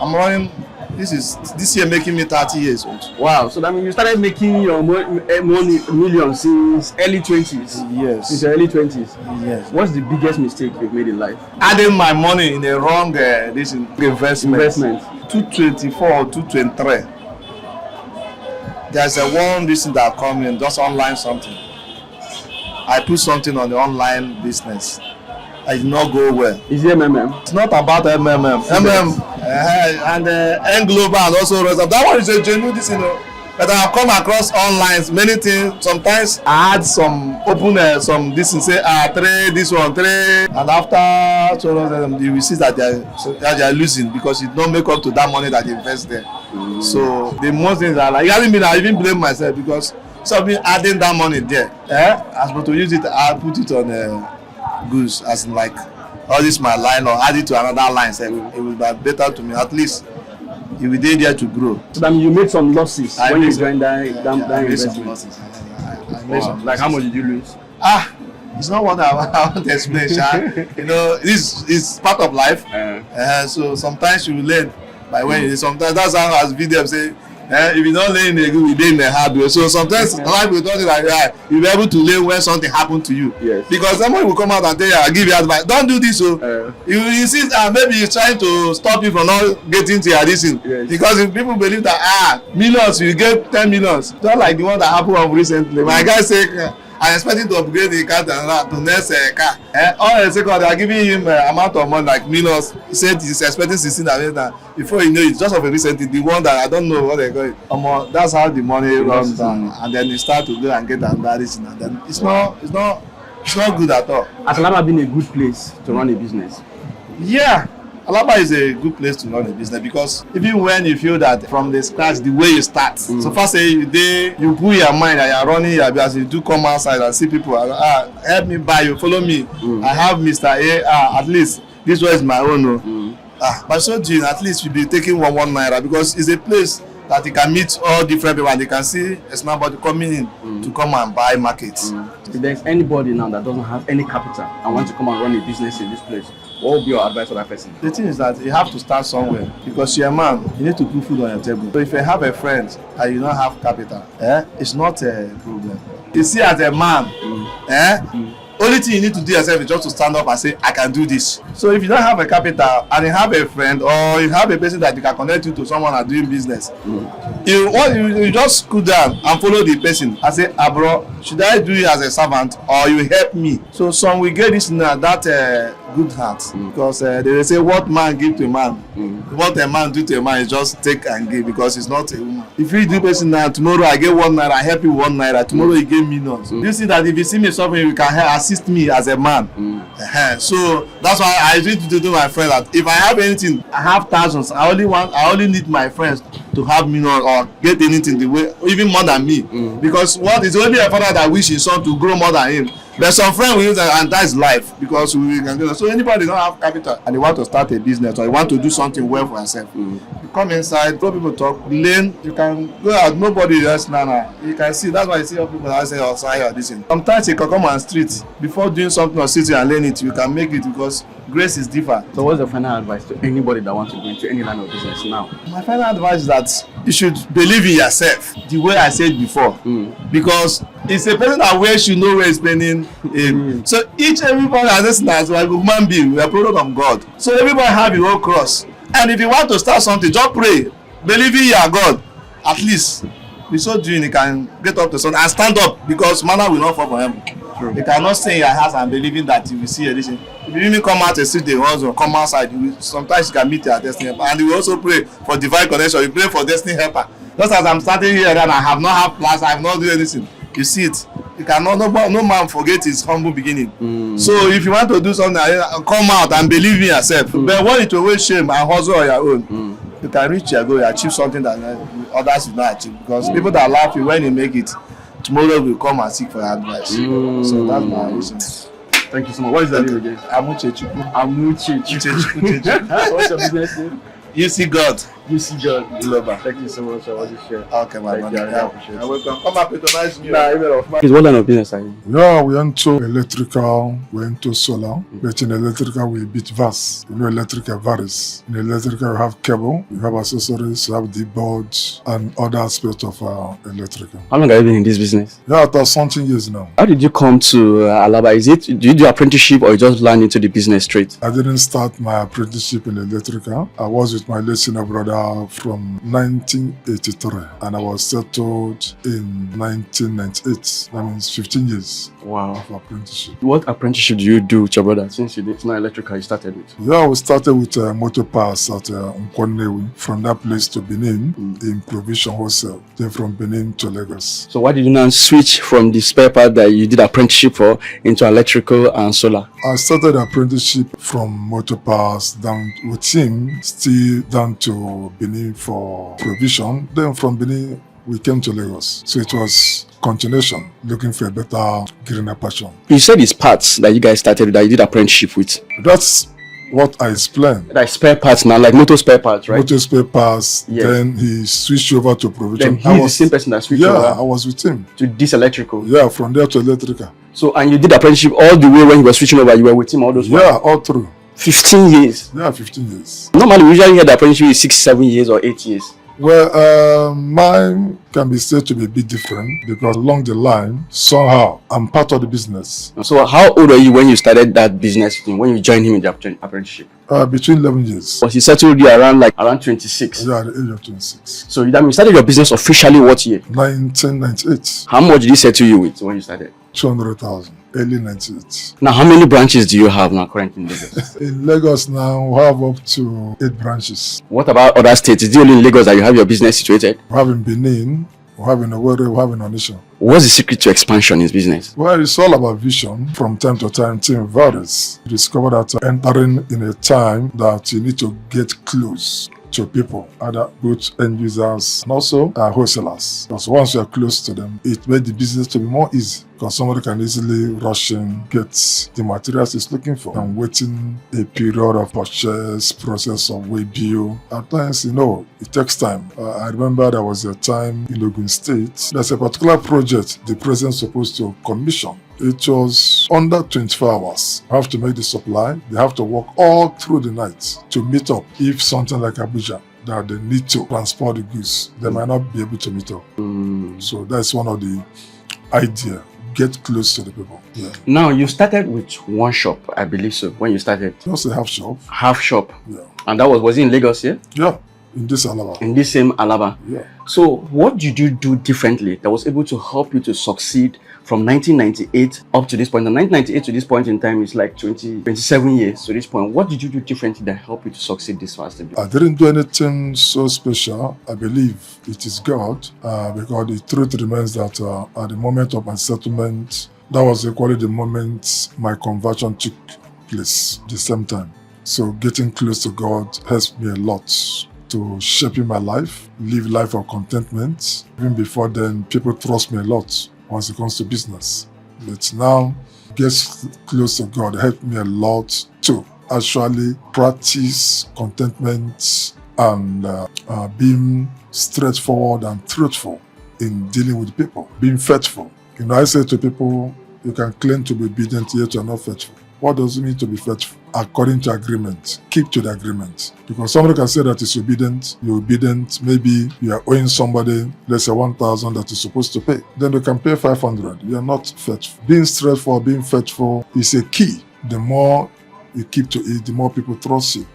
I'm running. This year making me 30 years old. Wow, so that means you started making your money millions since early 20s. Yes. Since your early 20s. Yes. What's the biggest mistake you've made in life? Adding my money in the wrong investment. 224 or 223. There's one business that come in, just online something. I put something on the online business. I did not go well. Is it MMM? It's not about MMM. And N Global and also rest of that one is a genuine this, But I have come across online many things. Sometimes I had some some this and say trade this one trade, and after you will see that they are losing because it don't make up to that money that you invest there. So the most things are like, it hasn't been, I even blame myself because somebody adding that money there. As but to use it, I put it on goods as in like all this my line or add it to another line. So it will be better to me at least. You will be there to grow. So that means you made some losses when you joined that investment. I made some losses. Like how much did you lose? It's not what I want to explain, Sha. You know, this is part of life. So sometimes you learn by when you sometimes that's how as video say, if you don't learn you learn the hard way. So sometimes life will tell you like that, you'll be able to learn when something happened to you. Yes. Because someone will come out and tell you, I'll give you advice. Don't do this. So you insist and maybe he's trying to stop you from not getting to your addiction. Yes. Because if people believe that millions, you get 10 millions. Just like the one that happened recently. My guy said I'm expecting to upgrade the car to next car. All the second, they are giving him amount of money like millions. He said he's expecting 16 and before you know it, just of a recently, the one that I don't know what they call it. That's how the money runs down, and then you start to go and get embarrassing, and then it's not good at all. Has Alaba been a good place to run a business? Yeah. Alaba is a good place to run a business because even when you feel that from the scratch, the way you start, so first say you put your mind that you are running your business, you do come outside and see people, help me buy you, follow me. I have Mr. A, at least this one is my own. But so doing, at least you'll be taking one naira because it's a place that you can meet all different people and they can see there's nobody coming in to come and buy markets. If there's anybody now that doesn't have any capital and wants to come and run a business in this place, what would be your advice for that person? The thing is that you have to start somewhere because you're a man, you need to put food on your table. So if you have a friend and you don't have capital, it's not a problem. You see as a man, only thing you need to do yourself is just to stand up and say, I can do this. So if you don't have a capital and you have a friend or you have a person that you can connect you to someone that's doing business, you just cool down and follow the person and say, bro, should I do it as a servant or you help me? So some will get this that good heart because they will say what man give to a man, what a man do to a man is just take and give because it's not a woman. If you do person now, tomorrow I get 1 naira, I help you 1 naira, tomorrow you give millions. You see that if you see me suffering, you can assist me as a man. So that's why I need to do my friend that if I have anything, I have thousands. I only need my friends to have millions or get anything the way even more than me. Because what is only a father that wish his son to grow more than him. There's some friend we use and that's life because we can do that. So anybody don't have capital and they want to start a business or you want to do something well for yourself, you come inside, let people talk, learn, you can go out, nobody else now. You can see, that's why you see how people that say outside or this thing. Sometimes you can come on street before doing something or sitting and learn it, you can make it because grace is different. So what's the final advice to anybody that wants to go into any line of business now? My final advice is that you should believe in yourself the way I said before, because it's a person that where should know where he's spending in. So everybody has this like a human being, we are product of God. So everybody have your own cross. And if you want to start something, just pray, believe in your God. At least with so doing, you can get up to something and stand up because manna will not fall for him. You cannot stay in your house and believing that you will see anything. If you even come out and see the husband, come outside, sometimes you can meet your destiny helper. And you also pray for divine connection. You pray for destiny helper. Just as I'm starting here and I have not have plans, I have not done anything. You see it. You cannot, no man forget his humble beginning. So if you want to do something, come out and believe in yourself. But when it will shame and hustle on your own, you can reach your goal, you achieve something that others will not achieve. Because people that laugh you when you make it, tomorrow will come and seek for your advice. So that's my reason. Thank you so much. What is that name again? Amuchechu. What's your business name? You see God. You see God. Global. Thank you so much for what you share. Okay, my man. I appreciate it. Welcome. Come and patronize me. What line of business are you? Yeah, we into electrical, we into solar. But in electrical, we a bit vast. You know, electrical varies. In electrical, you have cable, you have accessories, you have the boards, and other aspects of electrical. How long have you been in this business? Yeah, after something years now. How did you come to Alaba? Do you do apprenticeship or you just learn into the business straight? I didn't start my apprenticeship in electrical. I was with my late senior brother from 1983 and I was settled in 1998. That means 15 years. Wow. Of apprenticeship. What apprenticeship do you do with your brother since it's not electrical you started with? Yeah, we started with motor parts at Nkwanewi. From that place to Benin in provision wholesale. Then from Benin to Lagos. So why did you now switch from the spare part that you did apprenticeship for into electrical and solar? I started apprenticeship from motor parts down with him, still down to Benin for provision. Then from Benin, we came to Lagos. So it was continuation, looking for a better greener passion. You said it's parts that you guys started that you did apprenticeship with. That's what I explained. Like spare parts now, like motor spare parts, right? Motor spare parts. Yes. Then he switched over to provision. Then he's the same person that switched over I was with him. to this electrical. Yeah, from there to electrical. So, and you did apprenticeship all the way when you were switching over, you were with him all those Yeah, while? all through. 15 years. Yeah, 15 years. Normally, we usually hear the apprenticeship is 6, 7 years or 8 years. Well, mine can be said to be a bit different because along the line, somehow, I'm part of the business. So, how old were you when you started that business with him, when you joined him in the apprenticeship? Between 11 years. Was he settled you around 26? Yeah, at the age of 26. So, that means you started your business officially what year? 1998. How much did he settle you with when you started? 200,000. Early 98. Now, how many branches do you have now currently in Lagos? In Lagos now, we have up to 8 branches. What about other states? Is it only in Lagos that you have your business situated? We have in Benin, we have in Owerri, we have in Onitsha. What's the secret to expansion in business? Well, it's all about vision. From time to time, team varies. You discover that entering in a time that you need to get close to people, either both end users and also wholesalers. Because once you are close to them, it makes the business to be more easy. Because somebody can easily rush in, get the materials he's looking for, and waiting a period of purchase, process of way bill. At times, it takes time. I remember there was a time in Ogun State, there's a particular project the president's supposed to commission. It was under 24 hours. You have to make the supply. They have to work all through the night to meet up. If something like Abuja, that they need to transport the goods, they might not be able to meet up. So that's one of the ideas. Get close to the people. Yeah. Now, you started with one shop, I believe so, when you started. Just a half shop. Half shop. Yeah. And that was it in Lagos, yeah? Yeah. In this Alaba. In this same Alaba. Yeah. So, what did you do differently that was able to help you to succeed from 1998 up to this point? And 1998 to this point in time is like 27 years to this point. What did you do differently that helped you to succeed this fast? I didn't do anything so special. I believe it is God because the truth remains that at the moment of my settlement, that was equally the moment my conversion took place at the same time. So getting close to God helps me a lot to shaping my life, live life of contentment. Even before then, people trust me a lot once it comes to business. But now, get close to God helped me a lot to actually practice contentment and being straightforward and truthful in dealing with people, being faithful. I say to people, you can claim to be obedient, yet you are not faithful. What does it mean to be faithful? According to agreement. Keep to the agreement. Because somebody can say that it's obedient, you're obedient, maybe you are owing somebody, let's say 1,000 that you're supposed to pay. Then you can pay 500. You are not faithful. Being straightforward, being faithful is a key. The more you keep to it, the more people trust you,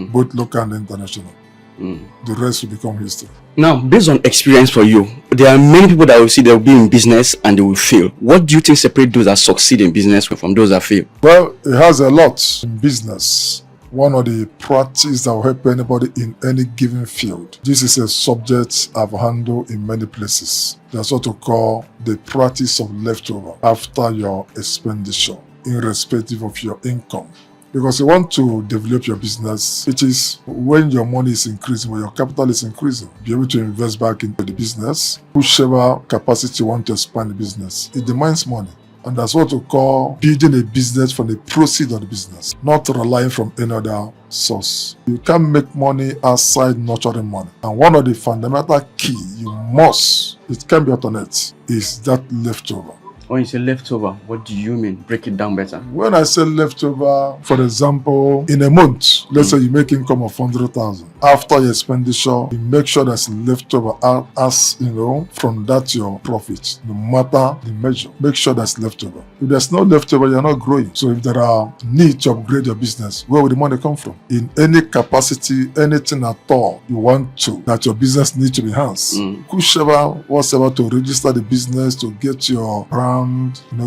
both local and international. The rest will become history. Now, based on experience for you, there are many people that will see they'll be in business and they will fail. What do you think separates those that succeed in business from those that fail? Well, it has a lot in business. One of the practices that will help anybody in any given field. This is a subject I've handled in many places. That's what we call the practice of leftover after your expenditure, irrespective of your income. Because you want to develop your business, it is when your money is increasing, when your capital is increasing, be able to invest back into the business, whichever capacity you want to expand the business. It demands money. And that's what we call building a business from the proceeds of the business, not relying from any other source. You can't make money outside nurturing money. And one of the fundamental key you must, it can be alternate, is that leftover. When you say leftover, what do you mean? Break it down better. When I say leftover, for example, in a month, let's say you make income of 100,000. After your expenditure, you make sure that's leftover as from that your profit, no matter the measure. Make sure that's leftover. If there's no leftover, you're not growing. So if there are need to upgrade your business, where will the money come from? In any capacity, anything at all you want to, that your business needs to be enhanced. Whatsoever to register the business, to get your brand,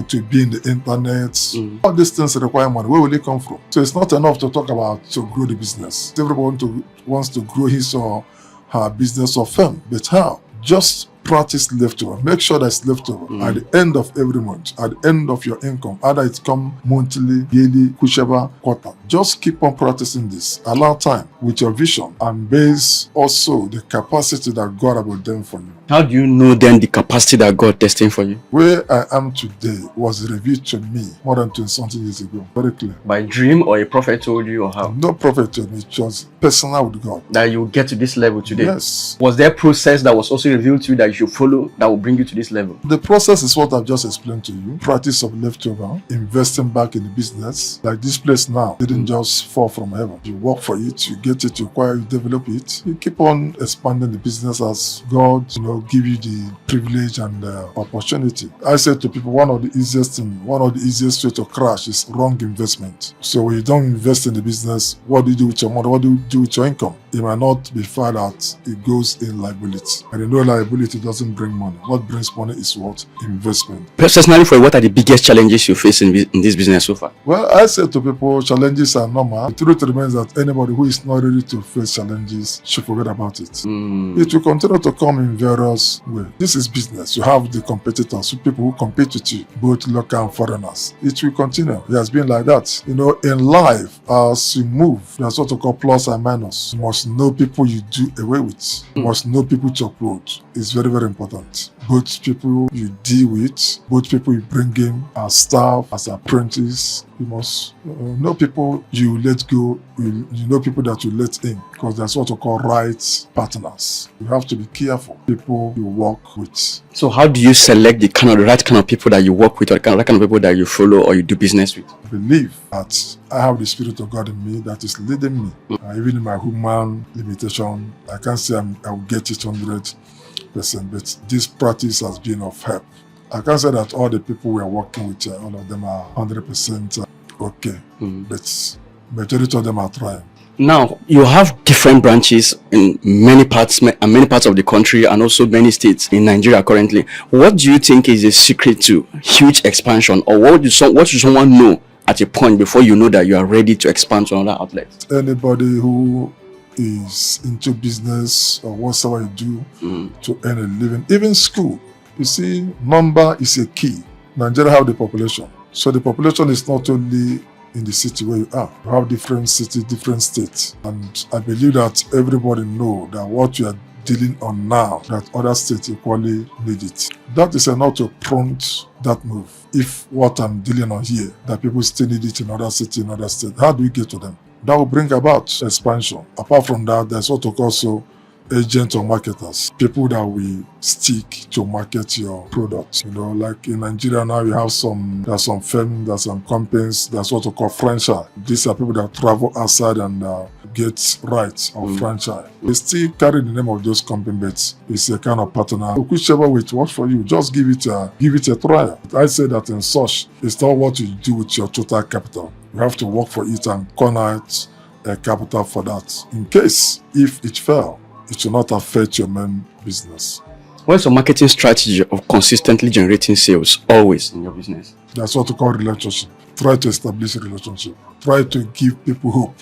to be in the internet. All these things require money. Where will it come from? So it's not enough to talk about to grow the business. Everyone wants to grow his or her business or firm. But how? Just practice leftover. Make sure that's leftover at the end of every month, at the end of your income, either it come monthly, yearly, whichever quarter. Just keep on practicing this. Allow time with your vision and base also the capacity that God has ordained for you. How do you know then the capacity that God destined for you? Where I am today was revealed to me more than 20-something years ago. Very clear. By dream, or a prophet told you, or how? No prophet told me. It was personal with God. That you get to this level today? Yes. Was there a process that was also revealed to you that you should follow that will bring you to this level? The process is what I've just explained to you. Practice of leftover, investing back in the business. Like this place now didn't just fall from heaven. You work for it, you get it, you acquire, you develop it. You keep on expanding the business as God, give you the privilege and opportunity. I say to people, one of the easiest way to crash is wrong investment. So when you don't invest in the business, what do you do with your money? What do you do with your income? It might not be far that it goes in liability. And you know liability doesn't bring money. What brings money is what? Investment. Personally, for you, what are the biggest challenges you face in this business so far? Well, I say to people, challenges are normal. The truth remains that anybody who is not ready to face challenges should forget about it. It will continue to come in various ways. This is business. You have the competitors, people who compete with you, both local and foreigners. It will continue. It has been like that. In life, as you move, there's what we call plus and minus. You must know people you do away with. You must know people to approach. It's very, very important. Both people you deal with, both people you bring in as staff, as apprentice. You must know people you let go, you know people that you let in, because that's what we call right partners. You have to be careful, people you work with. So how do you select the right kind of people that you work with, or the right kind of people that you follow or you do business with? I believe that I have the Spirit of God in me that is leading me. Even in my human limitation, I can't say I will get it 100%, but this practice has been of help. I can't say that all the people we are working with, all of them are 100% okay, but majority of them are trying. Now, you have different branches in many parts of the country and also many states in Nigeria currently. What do you think is the secret to huge expansion, or what should someone know at a point before you know that you are ready to expand to another outlet? Anybody who is into business or whatever you do to earn a living, even school, you see, number is a key. Nigeria have the population. So the population is not only in the city where you are. You have different cities, different states. And I believe that everybody know that what you are dealing on now, that other states equally need it. That is enough to prompt that move. If what I'm dealing on here, that people still need it in other cities, in other states, how do we get to them? That will bring about expansion. Apart from that, there's what we call also agents or marketers, people that will stick to market your products. Like in Nigeria now, there's some firms, there's some companies, that's what we call franchise. These are people that travel outside and get rights of franchise. They still carry the name of those companies, but it's a kind of partner. Whichever way it works for you, just give it a trial. I say that in such, it's not what you do with your total capital. You have to work for it and corner out a capital for that. In case, if it fails, it will not affect your main business. What's your marketing strategy of consistently generating sales always in your business? That's what we call relationship. Try to establish a relationship. Try to give people hope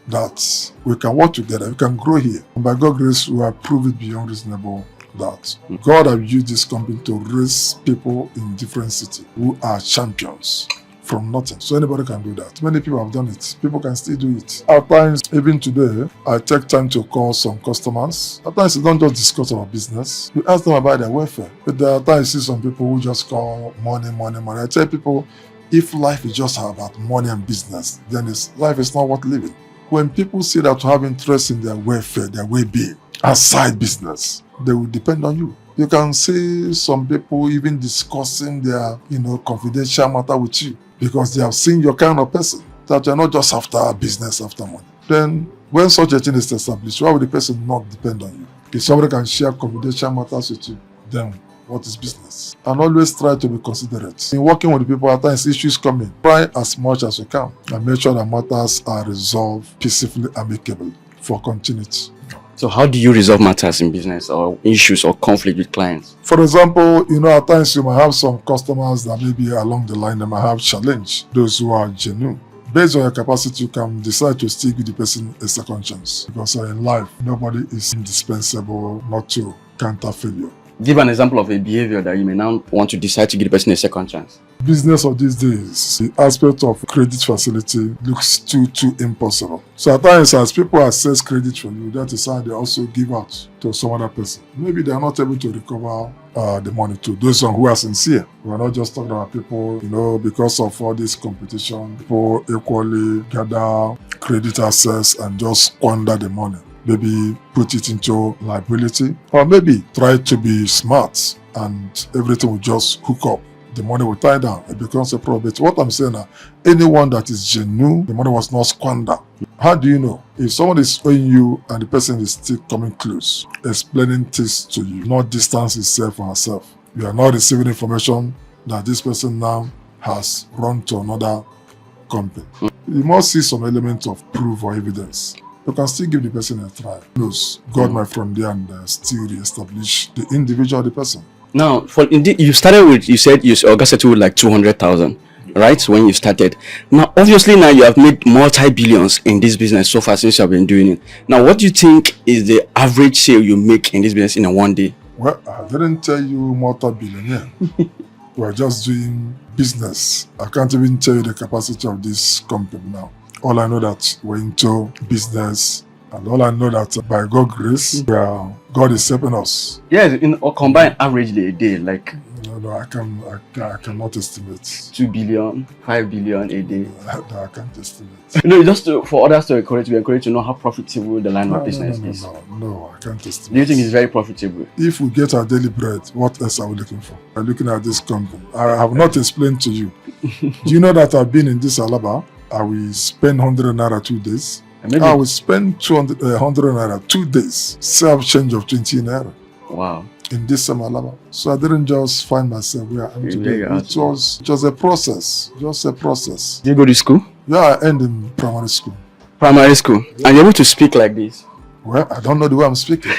that we can work together, we can grow here. And by God's grace, we have proved it beyond reasonable doubt. God has used this company to raise people in different cities who are champions from nothing. So anybody can do that. Many people have done it. People can still do it. At times, even today, I take time to call some customers. At times, you don't just discuss our business. We ask them about their welfare. But there are times you see some people who just call money. I tell people, if life is just about money and business, then life is not worth living. When people see that you have interest in their welfare, their well-being, outside business, they will depend on you. You can see some people even discussing their, confidential matter with you, because they have seen your kind of person, that you're not just after business, after money. Then, when such a thing is established, why would the person not depend on you? If somebody can share confidential matters with you, then what is business? And always try to be considerate. In working with the people, at times issues come in. Try as much as you can and make sure that matters are resolved peacefully, amicably for continuity. So how do you resolve matters in business or issues or conflict with clients? For example, at times you might have some customers that maybe along the line they might have challenge, those who are genuine. Based on your capacity, you can decide to still give the person a second chance. Because in life, nobody is indispensable not to counter failure. Give an example of a behavior that you may now want to decide to give the person a second chance. Business of these days, the aspect of credit facility looks too impossible. So at times, as people access credit from you, that is how they also give out to some other person. Maybe they are not able to recover the money to those who are sincere. We are not just talking about people, because of all this competition, people equally gather credit access and just squander the money. maybe put it into liability, or maybe try to be smart and everything will just hook up. The money will tie down. It becomes a problem. But what I'm saying now, anyone that is genuine, the money was not squandered. How do you know? If someone is owing you and the person is still coming close, explaining things to you, not distance himself or herself, you are not receiving information that this person now has run to another company. You must see some element of proof or evidence. You can still give the person a try. Knows God might from there and still re-establish the individual, the person. Now, for indeed, you started with, you said you started with like 200,000, right? When you started. Now, obviously, now you have made multi-billions in this business so far since you have been doing it. Now, what do you think is the average sale you make in this business in a one day? Well, I didn't tell you multi-billionaire. We're just doing business. I can't even tell you the capacity of this company now. All I know that we're into business, and all I know that by God's grace, God is helping us. Yes, in or combined averagely a day, like No, I cannot estimate. 2 billion, 5 billion a day. No, I can't estimate. Just for others to encourage, we encourage to know how profitable the line of business is. No, I can't estimate. Do you think it's very profitable? If we get our daily bread, what else are we looking for? We're looking at this company. I have not explained to you. Do you know that I've been in this Alaba? I will spend 100 naira 2 days. I will spend 100 naira 2 days. Self change of 20 naira. Wow. In this same Alaba. So I didn't just find myself where I am today. It was just a process. Just a process. Did you go to school? Yeah, I ended in primary school. Primary school. And you're able to speak like this? Well, I don't know the way I'm speaking.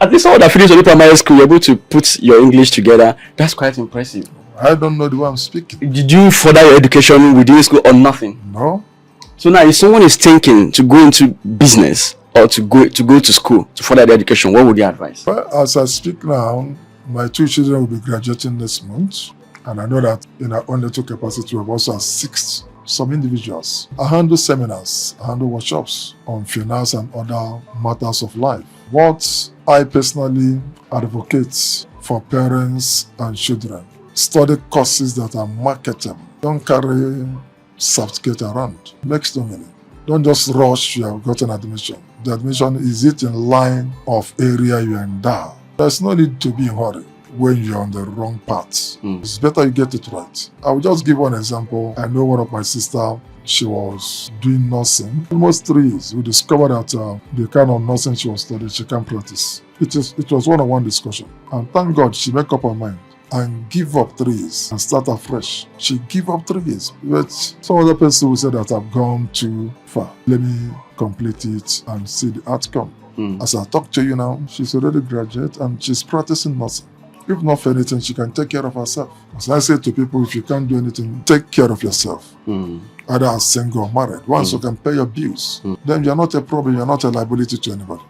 At least someone that finished only primary school, you're able to put your English together. That's quite impressive. I don't know the way I'm speaking. Did you further your education within school or nothing? No. So now if someone is thinking to go into business or to go to school to further their education, what would you advise? Well, as I speak now, my 2 children will be graduating next month. And I know that in our own little capacity, we've also assist some individuals. I handle seminars, I handle workshops on finance and other matters of life. What I personally advocate for parents and children, study courses that are marketable. Don't carry certificate around. Makes no money. Don't just rush you have gotten admission. The admission, is it in line of area you endow? There's no need to be in a hurry when you're on the wrong path. It's better you get it right. I will just give one example. I know one of my sister, she was doing nursing. Almost 3 years, we discovered that the kind of nursing she was studying, she can't practice. It was one-on-one discussion. And thank God she made up her mind and give up 3 years and start afresh. She give up 3 years. But some other person will say that I've gone too far. Let me complete it and see the outcome. As I talk to you now, she's already graduate and she's practicing nursing. If not for anything, she can take care of herself. As I say to people, if you can't do anything, take care of yourself. Either as single or married. Once you can pay your bills, then you're not a problem, you're not a liability to anybody.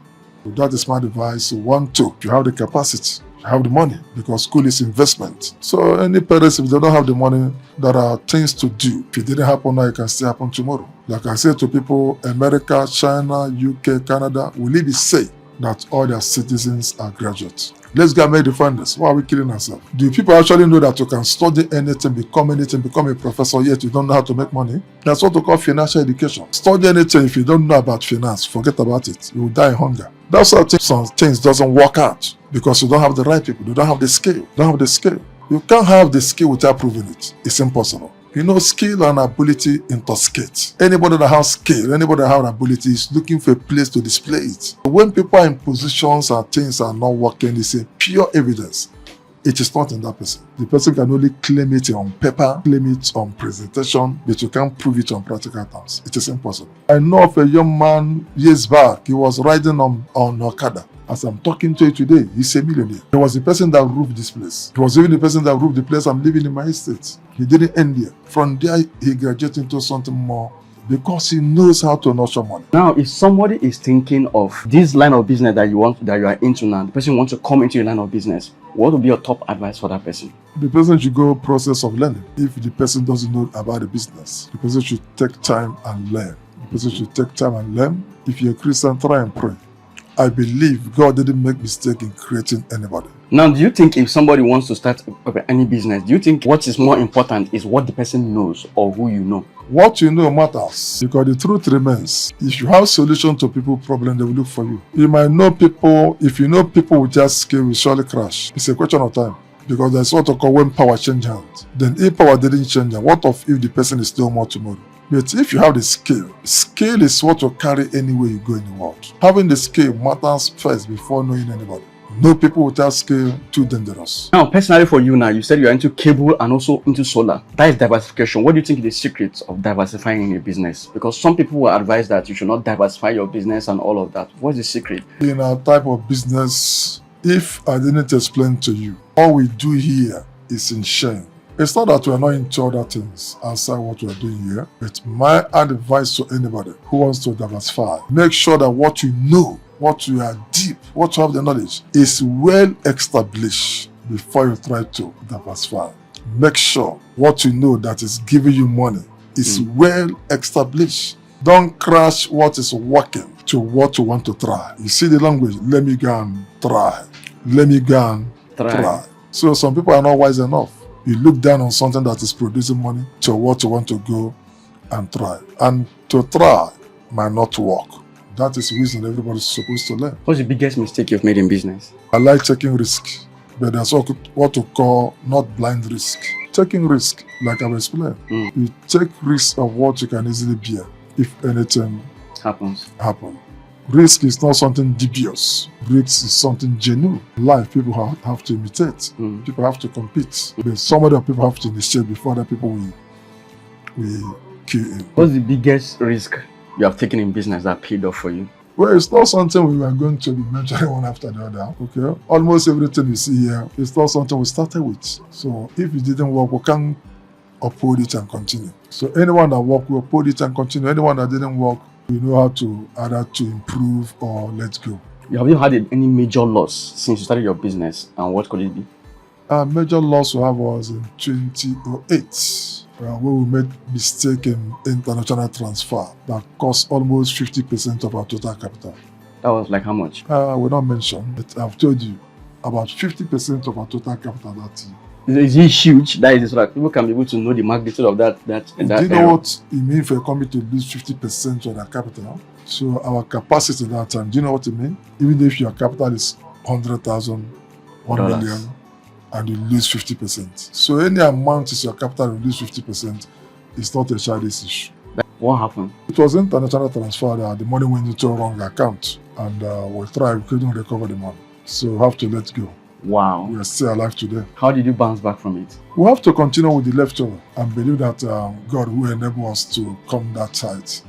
So that is my advice. If you have the capacity, you have the money, because school is investment. So any parents, if they don't have the money, there are things to do. If it didn't happen now, it can still happen tomorrow. Like I say to people, America, China, UK, Canada, will it be safe that all their citizens are graduates? Let's get made defenders. Why are we killing ourselves? Do people actually know that you can study anything, become a professor, yet you don't know how to make money? That's what we call financial education. Study anything, if you don't know about finance, forget about it. You will die of hunger. That's why some things doesn't work out, because you don't have the right people. You don't have the skill. You can't have the skill without proving it. It's impossible. You know, skill and ability intoxicate. Anybody that has skill, anybody that has ability is looking for a place to display it. When people are in positions and things are not working, it's a pure evidence. It is not in that person. The person can only claim it on paper, claim it on presentation, but you can't prove it on practical terms. It is impossible. I know of a young man years back, he was riding on Okada. As I'm talking to you today, he's a millionaire. He was the person that roofed this place. He was even the person that roofed the place I'm living in my estate. He didn't end there. From there, he graduated into something more, because he knows how to nurture money. Now, if somebody is thinking of this line of business that you are into now, the person wants to come into your line of business, what would be your top advice for that person? The person should go process of learning. If the person doesn't know about the business, the person should take time and learn. The person should take time and learn. If you're a Christian, try and pray. I believe God didn't make mistake in creating anybody. Now, do you think if somebody wants to start any business, do you think what is more important is what the person knows or who you know? What you know matters, because the truth remains. If you have solution to people's problem, they will look for you. You might know people. If you know people with just skill, will surely crash. It's a question of time, because there's what to call when power change hands. Then if power didn't change, what of if the person is still more tomorrow? But if you have the skill is what will carry anywhere you go in the world. Having the skill matters first before knowing anybody. No people without skill, too dangerous. Now, personally for you now, you said you're into cable and also into solar. That is diversification. What do you think is the secret of diversifying in your business? Because some people will advise that you should not diversify your business and all of that. What's the secret? In our type of business, if I didn't explain to you, all we do here is in shame. It's not that we are not into other things outside what we are doing here, but my advice to anybody who wants to diversify, make sure that what you know, what you are deep, what you have the knowledge, is well established before you try to diversify. Make sure what you know that is giving you money is well established. Don't crash what is working to what you want to try. You see the language, let me go and try. Let me go and try. So some people are not wise enough. You look down on something that is producing money to what you want to go and try. And to try might not work. That is the reason everybody's supposed to learn. What's the biggest mistake you've made in business? I like taking risk, but there's what to call not blind risk. Taking risk, like I've explained, you take risk of what you can easily bear if anything happens. Risk is not something dubious. Risk is something genuine. Life, people have to imitate. People have to compete. But some other people have to initiate before other people will kill in. What's the biggest risk you have taken in business that paid off for you? Well, it's not something we are going to be mentioning one after the other. Okay, almost everything you see here is not something we started with. So if it didn't work, we can uphold it and continue. So anyone that worked, we uphold it and continue. Anyone that didn't work, we know how to either to improve or let go. Have you had any major loss since you started your business, and what could it be? Major loss we have was in 2008, where we made mistake in international transfer that cost almost 50% of our total capital. That was like how much? I will not mention, but I've told you about 50% of our total capital that year. Is it huge? That is so that people can be able to know the magnitude of that. Do you know what it means for a company to lose 50% of their capital? So our capacity at that time, do you know what it means? Even if your capital is 100,000, 1 million, and you lose 50%. So any amount is your capital and you lose 50%, it's not a childish issue. What happened? It was international transfer that the money went into a wrong account, and we tried, we couldn't recover the money. So we have to let go. Wow. We are still alive today. How did you bounce back from it? We have to continue with the leftover and believe that God will enable us to come that height.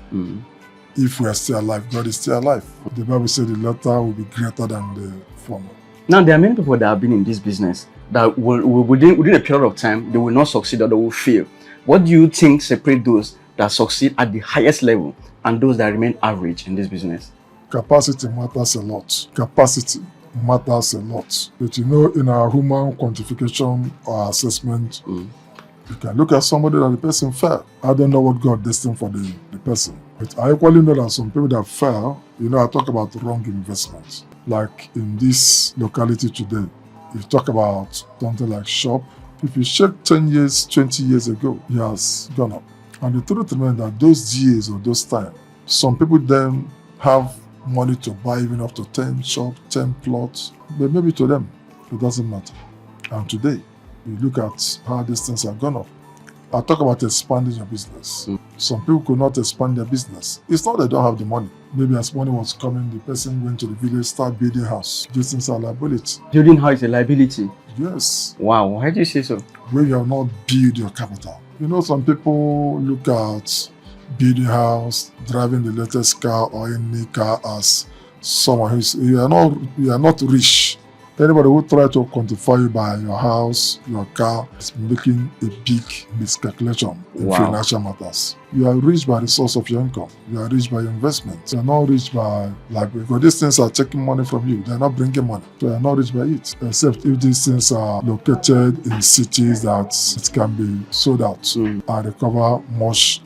If we are still alive, God is still alive. The Bible said the latter will be greater than the former. Now, there are many people that have been in this business that within a period of time, they will not succeed or they will fail. What do you think separates those that succeed at the highest level and those that remain average in this business? Capacity matters a lot. Capacity matters a lot. But you know, in our human quantification or assessment, you can look at somebody that the person fell. I don't know what God destined for the person. But I equally know that some people that fell, you know, I talk about wrong investments. Like in this locality today, if you talk about something like shop, if you check 10 years, 20 years ago, it has gone up. And the truth remains that those years or those times, some people then have money to buy even up to 10 shops, 10 plots, but maybe to them, it doesn't matter. And today, you look at how these things have gone up. I talk about expanding your business. Some people could not expand their business. It's not that they don't have the money. Maybe as money was coming, the person went to the village, start building a house. These things are liability. Building house is a liability? Yes. Wow, why do you say so? Where you have not built your capital. You know, some people look at building a house, driving the latest car or any car as someone who's, you are not rich. Anybody who try to quantify you by your house, your car, is making a big miscalculation in financial matters. You are rich by the source of your income. You are rich by your investment. You are not rich by, because these things are taking money from you. They are not bringing money. So you are not rich by it. Except if these things are located in cities that it can be sold out and recover much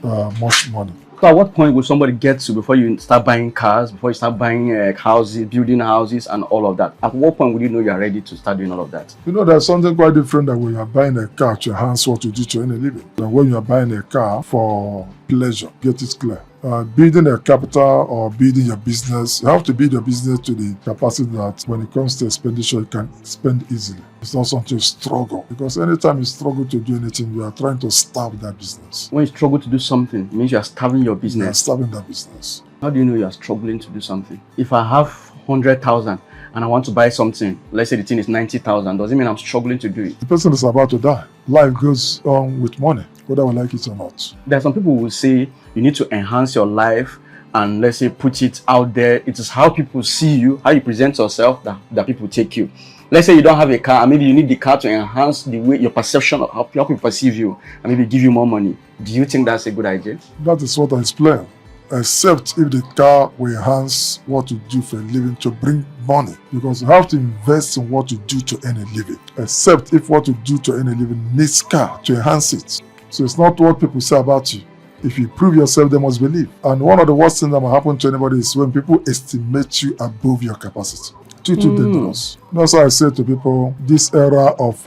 money. So at what point will somebody get to before you start buying cars, before you start buying houses, building houses and all of that? At what point will you know you are ready to start doing all of that? You know, there's something quite different than when you are buying a car to enhance what you do to earn a living. Than when you are buying a car for pleasure. Get it clear. Building a capital or building your business, you have to build your business to the capacity that when it comes to expenditure, you can spend easily. It's not something you struggle, because anytime you struggle to do anything, you are trying to starve that business. When you struggle to do something, it means you are starving your You are business. starving that business. How do you know you are struggling to do something? If I have 100,000 and I want to buy something, let's say the thing is 90,000, does it mean I'm struggling to do it? The person is about to die. Life goes on with money, whether we like it or not. There are some people who will say you need to enhance your life and let's say put it out there. It is how people see you, how you present yourself that people take you. Let's say you don't have a car and maybe you need the car to enhance the way your perception of how people perceive you and maybe give you more money. Do you think that's a good idea? That is what I explained. Except if the car will enhance what you do for a living to bring money, because you have to invest in what you do to earn a living. Except if what you do to earn a living needs car to enhance it. So it's not what people say about you. If you prove yourself, they must believe. And one of the worst things that will happen to anybody is when people estimate you above your capacity. Too dangerous. That's why I say to people, this era of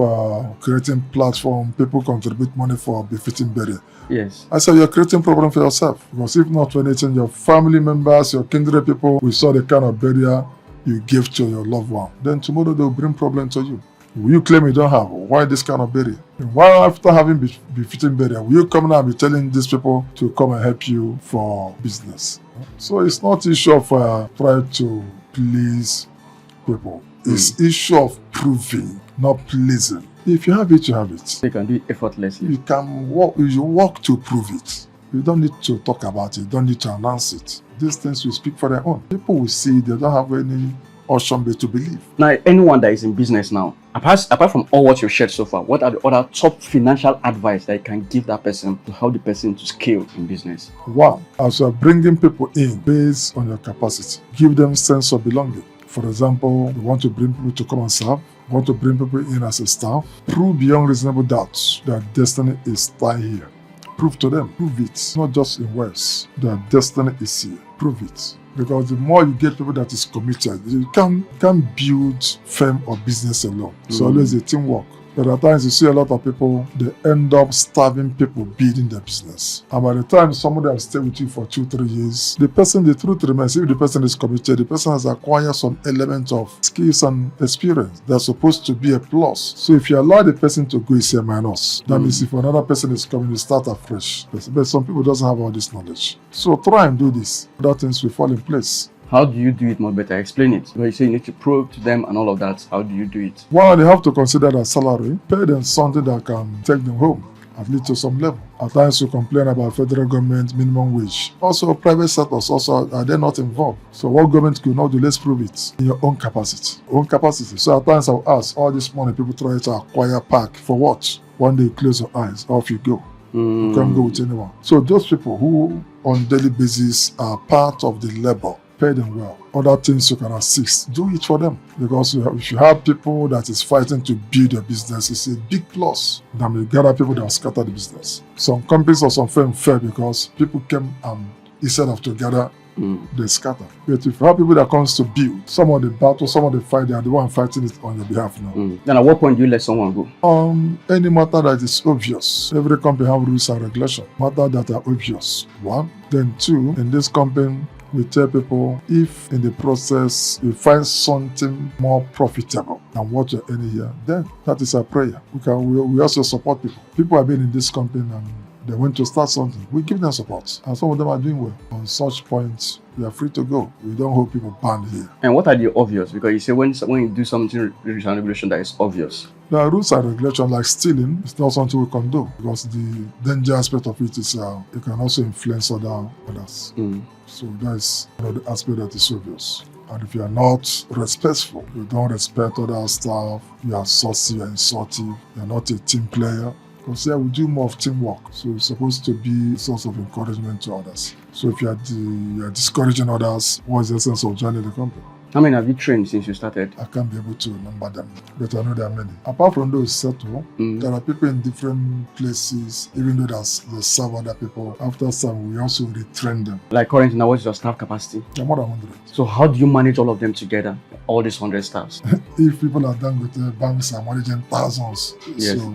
creating platform, people contribute money for befitting burial. Yes. I say you're creating problem for yourself, because if not for anything, your family members, your kindred people, we saw the kind of burial you give to your loved one. Then tomorrow they'll bring problem to you. Will you claim you don't have? Why this kind of burial? And why after having befitting burial, will you come now and be telling these people to come and help you for business? So it's not issue of trying to please people. It's issue of proving, not pleasing. If you have it, you have it. You can do it effortlessly. You can work. You work to prove it. You don't need to talk about it. You don't need to announce it. These things will speak for their own. People will see. They don't have any option but to believe. Now, anyone that is in business now, apart from all what you've shared so far, what are the other top financial advice that you can give that person to help the person to scale in business? One, as you are bringing people in based on your capacity, give them sense of belonging. For example, you want to bring people to come and serve, you want to bring people in as a staff, prove beyond reasonable doubt that destiny is tied here. Prove to them, prove it, not just in words, that destiny is here. Prove it. Because the more you get people that is committed, you can't build firm or business alone. It's always a teamwork. But at times you see a lot of people, they end up starving people building their business. And by the time somebody has stayed with you for 2-3 years, the truth remains, if the person is committed, the person has acquired some element of skills and experience that's supposed to be a plus. So if you allow the person to go, it's a minus. That means if another person is coming, you start afresh. But some people doesn't have all this knowledge. So try and do this. Other things will fall in place. How do you do it more better? Explain it. When you say you need to prove to them and all of that, how do you do it? One, they have to consider their salary, pay them something that can take them home, at least to some level. At times you complain about federal government minimum wage. Also, private sectors also, are they not involved? So what government could not do, let's prove it in your own capacity. So at times I'll ask, all this money people try to acquire park, for what? One day you close your eyes, off you go. You can't go with anyone. So those people who on daily basis are part of the labor, pay them well. Other things you can assist, do it for them. Because if you have people that is fighting to build your business, it's a big plus than you gather people that will scatter the business. Some companies or some firms fail because people came and instead of together, they scatter. But if you have people that comes to build, some of the battle, some of the fight, they are the one fighting it on your behalf now. Then at what point do you let someone go? Any matter that is obvious. Every company have rules and regulations. Matter that are obvious. One. Then two, in this company, we tell people if in the process you find something more profitable than what you're earning here, then that is our prayer. We also support people. People have been in this company and they want to start something. We give them support. And some of them are doing well. On such points, we are free to go. We don't hold people banned here. And what are the obvious? Because you say when you do something rules and regulation that is obvious. There are rules and regulations like stealing. It's not something we can do because the danger aspect of it is it can also influence others. So that's the aspect that is obvious. And if you are not respectful, you don't respect other staff, you are saucy, you are insulting, you are not a team player. Because here we do more of teamwork. So it's supposed to be a source of encouragement to others. So if you are discouraging others, what's the essence of joining the company? How many have you trained since you started? I can't be able to number them, but I know there are many. Apart from those settled, there are people in different places, even though they serve other people. After some, we also retrain them. Like currently now, what's your staff capacity? There are more than 100. So how do you manage all of them together? All these 100 staffs? If people are done with the banks are managing thousands, Yes. so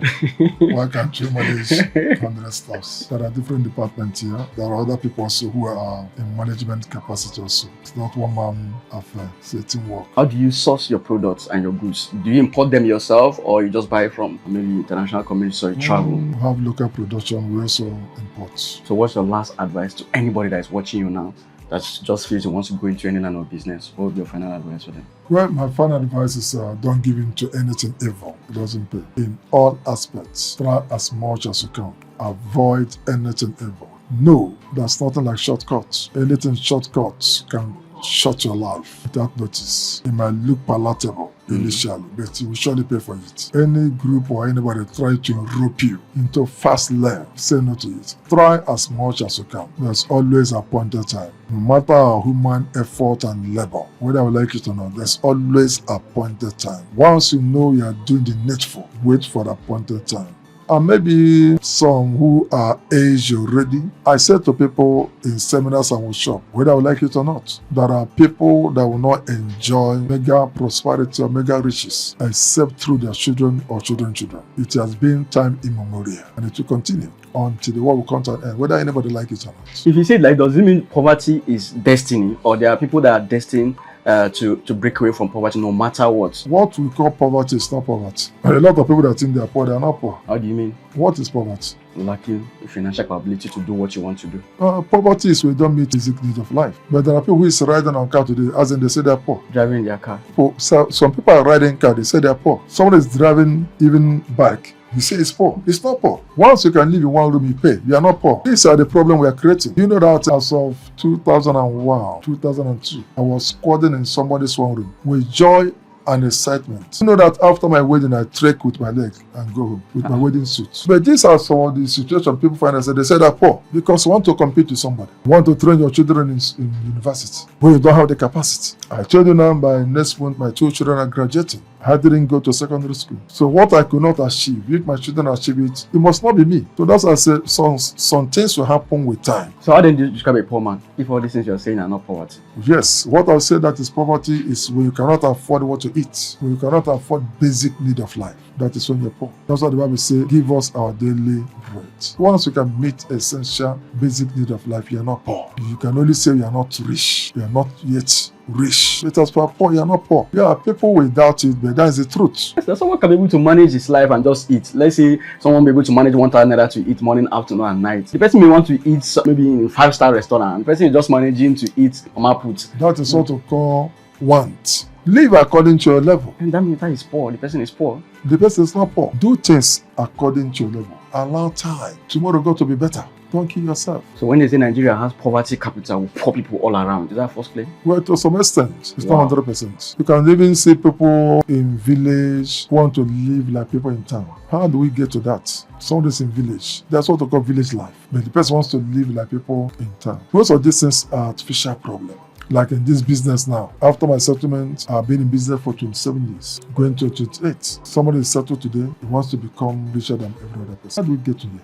why can't you manage 100 staffs? There are different departments here. There are other people also who are in management capacity also. It's not one man affair, it's a teamwork. How do you source your products and your goods? Do you import them yourself or you just buy from maybe international communities or you travel? We have local production, we also import. So what's your last advice to anybody that is watching you now that just feels he wants to go into any line of business? What would be your final advice for them? Well, my final advice is don't give in to anything evil. It doesn't pay. In all aspects, try as much as you can. Avoid anything evil. No, there's nothing like shortcuts. Anything shortcuts can shut your life without notice. It might look palatable initially, but you will surely pay for it. Any group or anybody try to rope you into fast lane, say no to it. Try as much as you can. There's always a appointed time. No matter our human effort and labor, whether we like it or not, there's always a appointed time. Once you know you are doing the needful, wait for the appointed time. And maybe some who are aged already. I said to people in seminars and workshops, whether I like it or not, there are people that will not enjoy mega prosperity or mega riches except through their children or children's children. It has been time immemorial and it will continue until the world will come to an end, whether anybody like it or not. If you say it like, does it mean poverty is destiny, or there are people that are destined to break away from poverty no matter what? What we call poverty is not poverty. A lot of people that think they are poor, they are not poor. How do you mean? What is poverty? Lacking financial capability to do what you want to do. Poverty is we don't meet basic needs of life. But there are people who is riding on car today, as in they say they are poor. Driving their car. So some people are riding car, they say they are poor. Someone is driving even bike, you say it's poor. It's not poor. Once you can live in one room, you pay. You are not poor. These are the problem we are creating. You know that as of 2001, 2002, I was squatting in somebody's one room with joy and excitement. You know that after my wedding, I trek with my leg and go home with my wedding suit. But these are some of the situations people find themselves. They say they're poor because you want to compete with somebody. You want to train your children in university, but you don't have the capacity. I told you now by next month, my 2 children are graduating. I didn't go to secondary school. So what I could not achieve, if my children achieve it, it must not be me. So that's why I said some things will happen with time. So how then do you describe a poor man if all these things you're saying are not poverty? Yes, what I say that is poverty is when you cannot afford what to eat, when you cannot afford basic need of life. That is when you're poor. That's what the Bible says, give us our daily bread. Once you can meet essential basic need of life, you are not poor. You can only say you are not rich. You are not yet rich. But as for poor, you are not poor. Yeah, people will doubt it, but that is the truth. Yes, someone can be able to manage his life and just eat. Let's say someone be able to manage 1,000 naira to eat morning, afternoon, and night. The person may want to eat maybe in a 5-star restaurant. The person is just managing to eat mama put. That is what we call want. Live according to your level. And that means that is poor. The person is poor. The person is not poor. Do things according to your level. Allow time. Tomorrow got to be better. Don't kill yourself. So when they say Nigeria has poverty capital with poor people all around, is that false claim? Well, to some extent, it's not 100%. You can even see people in village who want to live like people in town. How do we get to that? Somebody's in village. That's what we call village life. But the person wants to live like people in town. Most of these things are artificial problems. Like in this business now, after my settlement, I've been in business for 27 years, going to 28. Somebody is settled today, he wants to become richer than every other person. How do we get to here?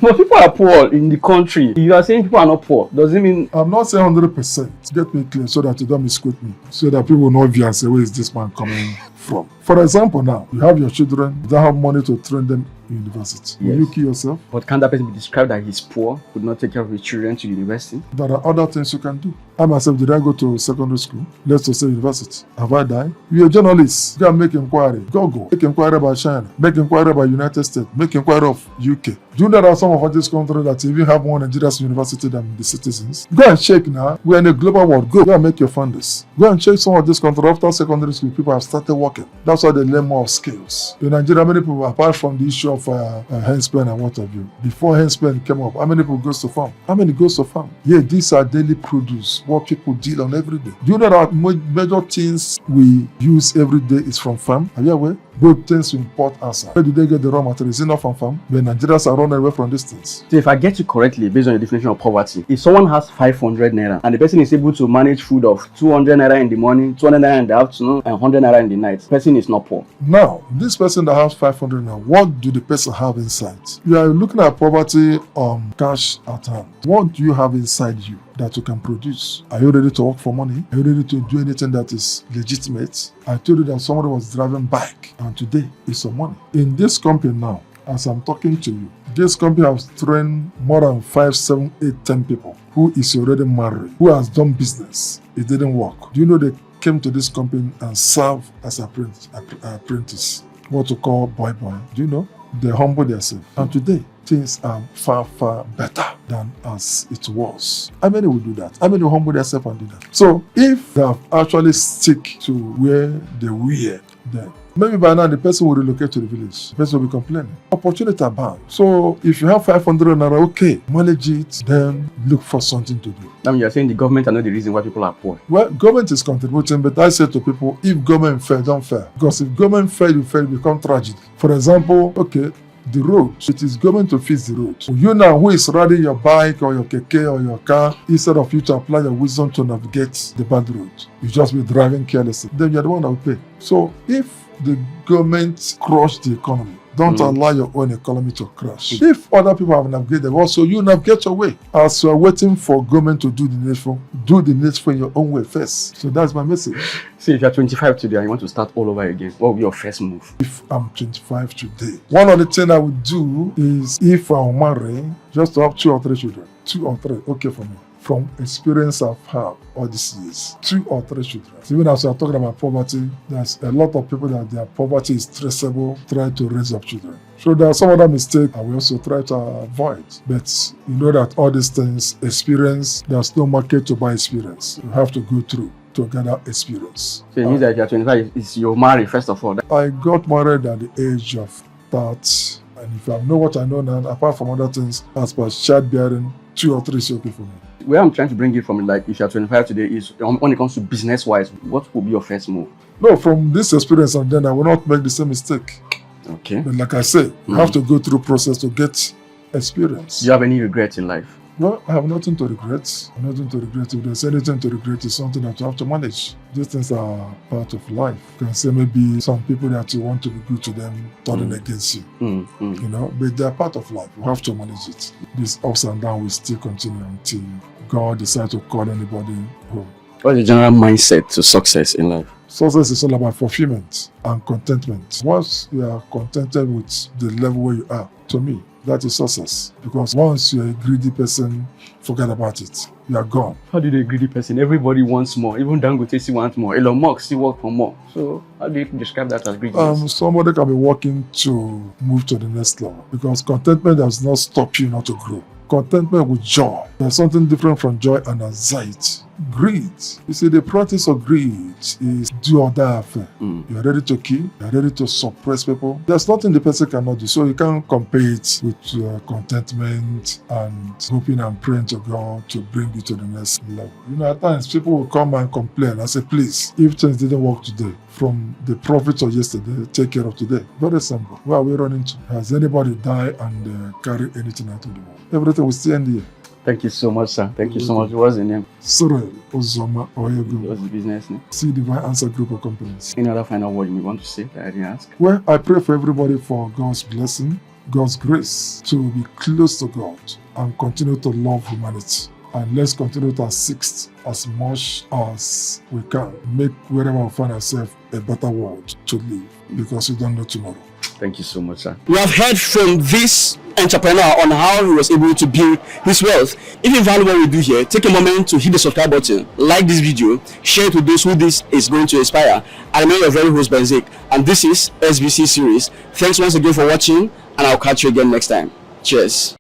But people are poor in the country. You are saying people are not poor. Does it mean... I'm not saying 100%. Get me clear so that you don't misquote me. So that people will not view and say, where is this man coming from? For example now, you have your children, you don't have money to train them in university. Will you kill yourself? But can that person be described that he's poor, could not take care of his children to university? There are other things you can do. I myself, did I go to secondary school? Let's just say university. Have I died? You're a journalist. Go and make inquiry. Go. Make inquiry about China. Make inquiry about United States. Make inquiry of UK. Do you know there are some of these countries that even have more Nigeria's university than the citizens? Go and check now. We're in a global world. Go and make your funders. Go and check some of these countries. After secondary school, people have started working. That's why they learn more skills. In Nigeria, many people, apart from the issue of handspring and what have you, before handspring came up, how many people goes to farm? How many goes to farm? Yeah, these are daily produce, what people deal on every day. Do you know that major things we use every day is from farm? Are you aware? Both things we import outside. Where do they get the raw materials? Is it not from farm? When Nigerians are running away from these things. So if I get you correctly, based on your definition of poverty, if someone has 500 naira and the person is able to manage food of 200 naira in the morning, 200 naira in the afternoon, and 100 naira in the night, the person is not poor. Now, this person that has 500 naira, what do the person have inside? You are looking at poverty on cash at hand. What do you have inside you that you can produce? Are you ready to work for money? Are you ready to do anything that is legitimate? I told you that somebody was driving bike and today is some money. In this company now, as I'm talking to you, this company has trained more than 5, 7, 8, 10 people who is already married, who has done business. It didn't work. Do you know they came to this company and served as apprentice? What you call boy. Do you know? They humble themselves. And today, things are far, far better than as it was. How many will do that? How many will humble themselves and do that? So, if they have actually stick to where they were, then maybe by now the person will relocate to the village. The person will be complaining. Opportunity abound. So, if you have 500 naira, okay, manage it, then look for something to do. I mean, you're saying the government are not the reason why people are poor. Well, government is contributing, but I say to people, if government fail, don't fail. Because if government fail, you fail, it become tragedy. For example, okay, the road, it is government to fix the road. So you now who is riding your bike or your keke or your car, instead of you to apply your wisdom to navigate the bad road, you just be driving carelessly. Then you're the one that will pay. So if the government crush the economy, don't allow your own economy to crash. If other people have navigated, also you navigate your way. As you are waiting for government to do the needful in your own way first. So that's my message. See, if you're 25 today and you want to start all over again, what will be your first move? If I'm 25 today, one of the things I would do is, if I'm married, just to have 2 or 3 children. 2 or 3, okay for me. From experience I've had all these years, 2 or 3 children. Even as we are talking about poverty, there's a lot of people that their poverty is traceable, try to raise up children. So there are some other mistakes I will also try to avoid. But you know that all these things, experience, there's no market to buy experience. You have to go through to gather experience. So it means that if you're 25, it's you're married first of all. I got married at the age of 30. And if I know what I know now, apart from other things, as per childbearing, 2 or 3 is okay for me. Where I'm trying to bring it from, like, if you're 25 today, is when it comes to business-wise, what will be your first move? No, from this experience and then I will not make the same mistake. Okay. But like I said, you have to go through process to get experience. Do you have any regrets in life? No, I have nothing to regret. Nothing to regret. If there's anything to regret, it's something that you have to manage. These things are part of life. You can say maybe some people that you want to be good to them turning against you. You know, but they're part of life. You have to manage it. These ups and downs will still continue until God decides to call anybody home. What's the general mindset to success in life? Success is all about fulfillment and contentment. Once you are contented with the level where you are, to me, that is success. Because once you're a greedy person, forget about it. You are gone. How do you do a greedy person? Everybody wants more. Even Dangote still wants more. Elon Musk still work for more. So how do you describe that as greediness? Somebody can be working to move to the next level. Because contentment does not stop you not to grow. Contentment with joy. There's something different from joy and anxiety. Greed. You see, the practice of greed is do or die affair. You're ready to kill. You're ready to suppress people. There's nothing the person cannot do. So you can't compare it with contentment and hoping and praying to God to bring you to the next level. You know, at times people will come and complain. I say, please, if things didn't work today, from the profits of yesterday, take care of today. Very simple. Where are we running to? Has anybody died and carry anything out of the world? Everything will still end here. Thank you so much, sir. Thank you so much. What's the name? Cyril Ozoma Oyego. What's the business name? See Divine Answer Group of Companies. Any other final word you want to say that I didn't ask? Well, I pray for everybody for God's blessing, God's grace, to be close to God and continue to love humanity. And let's continue to assist as much as we can. Make wherever we find ourselves a better world to live, because we don't know tomorrow. Thank you so much, sir. We have heard from this entrepreneur on how he was able to build his wealth. If you value what we do here, take a moment to hit the subscribe button, like this video, share it with those who this is going to inspire. I remain your very host, Benzik, and this is SBC Series. Thanks once again for watching, and I'll catch you again next time. Cheers.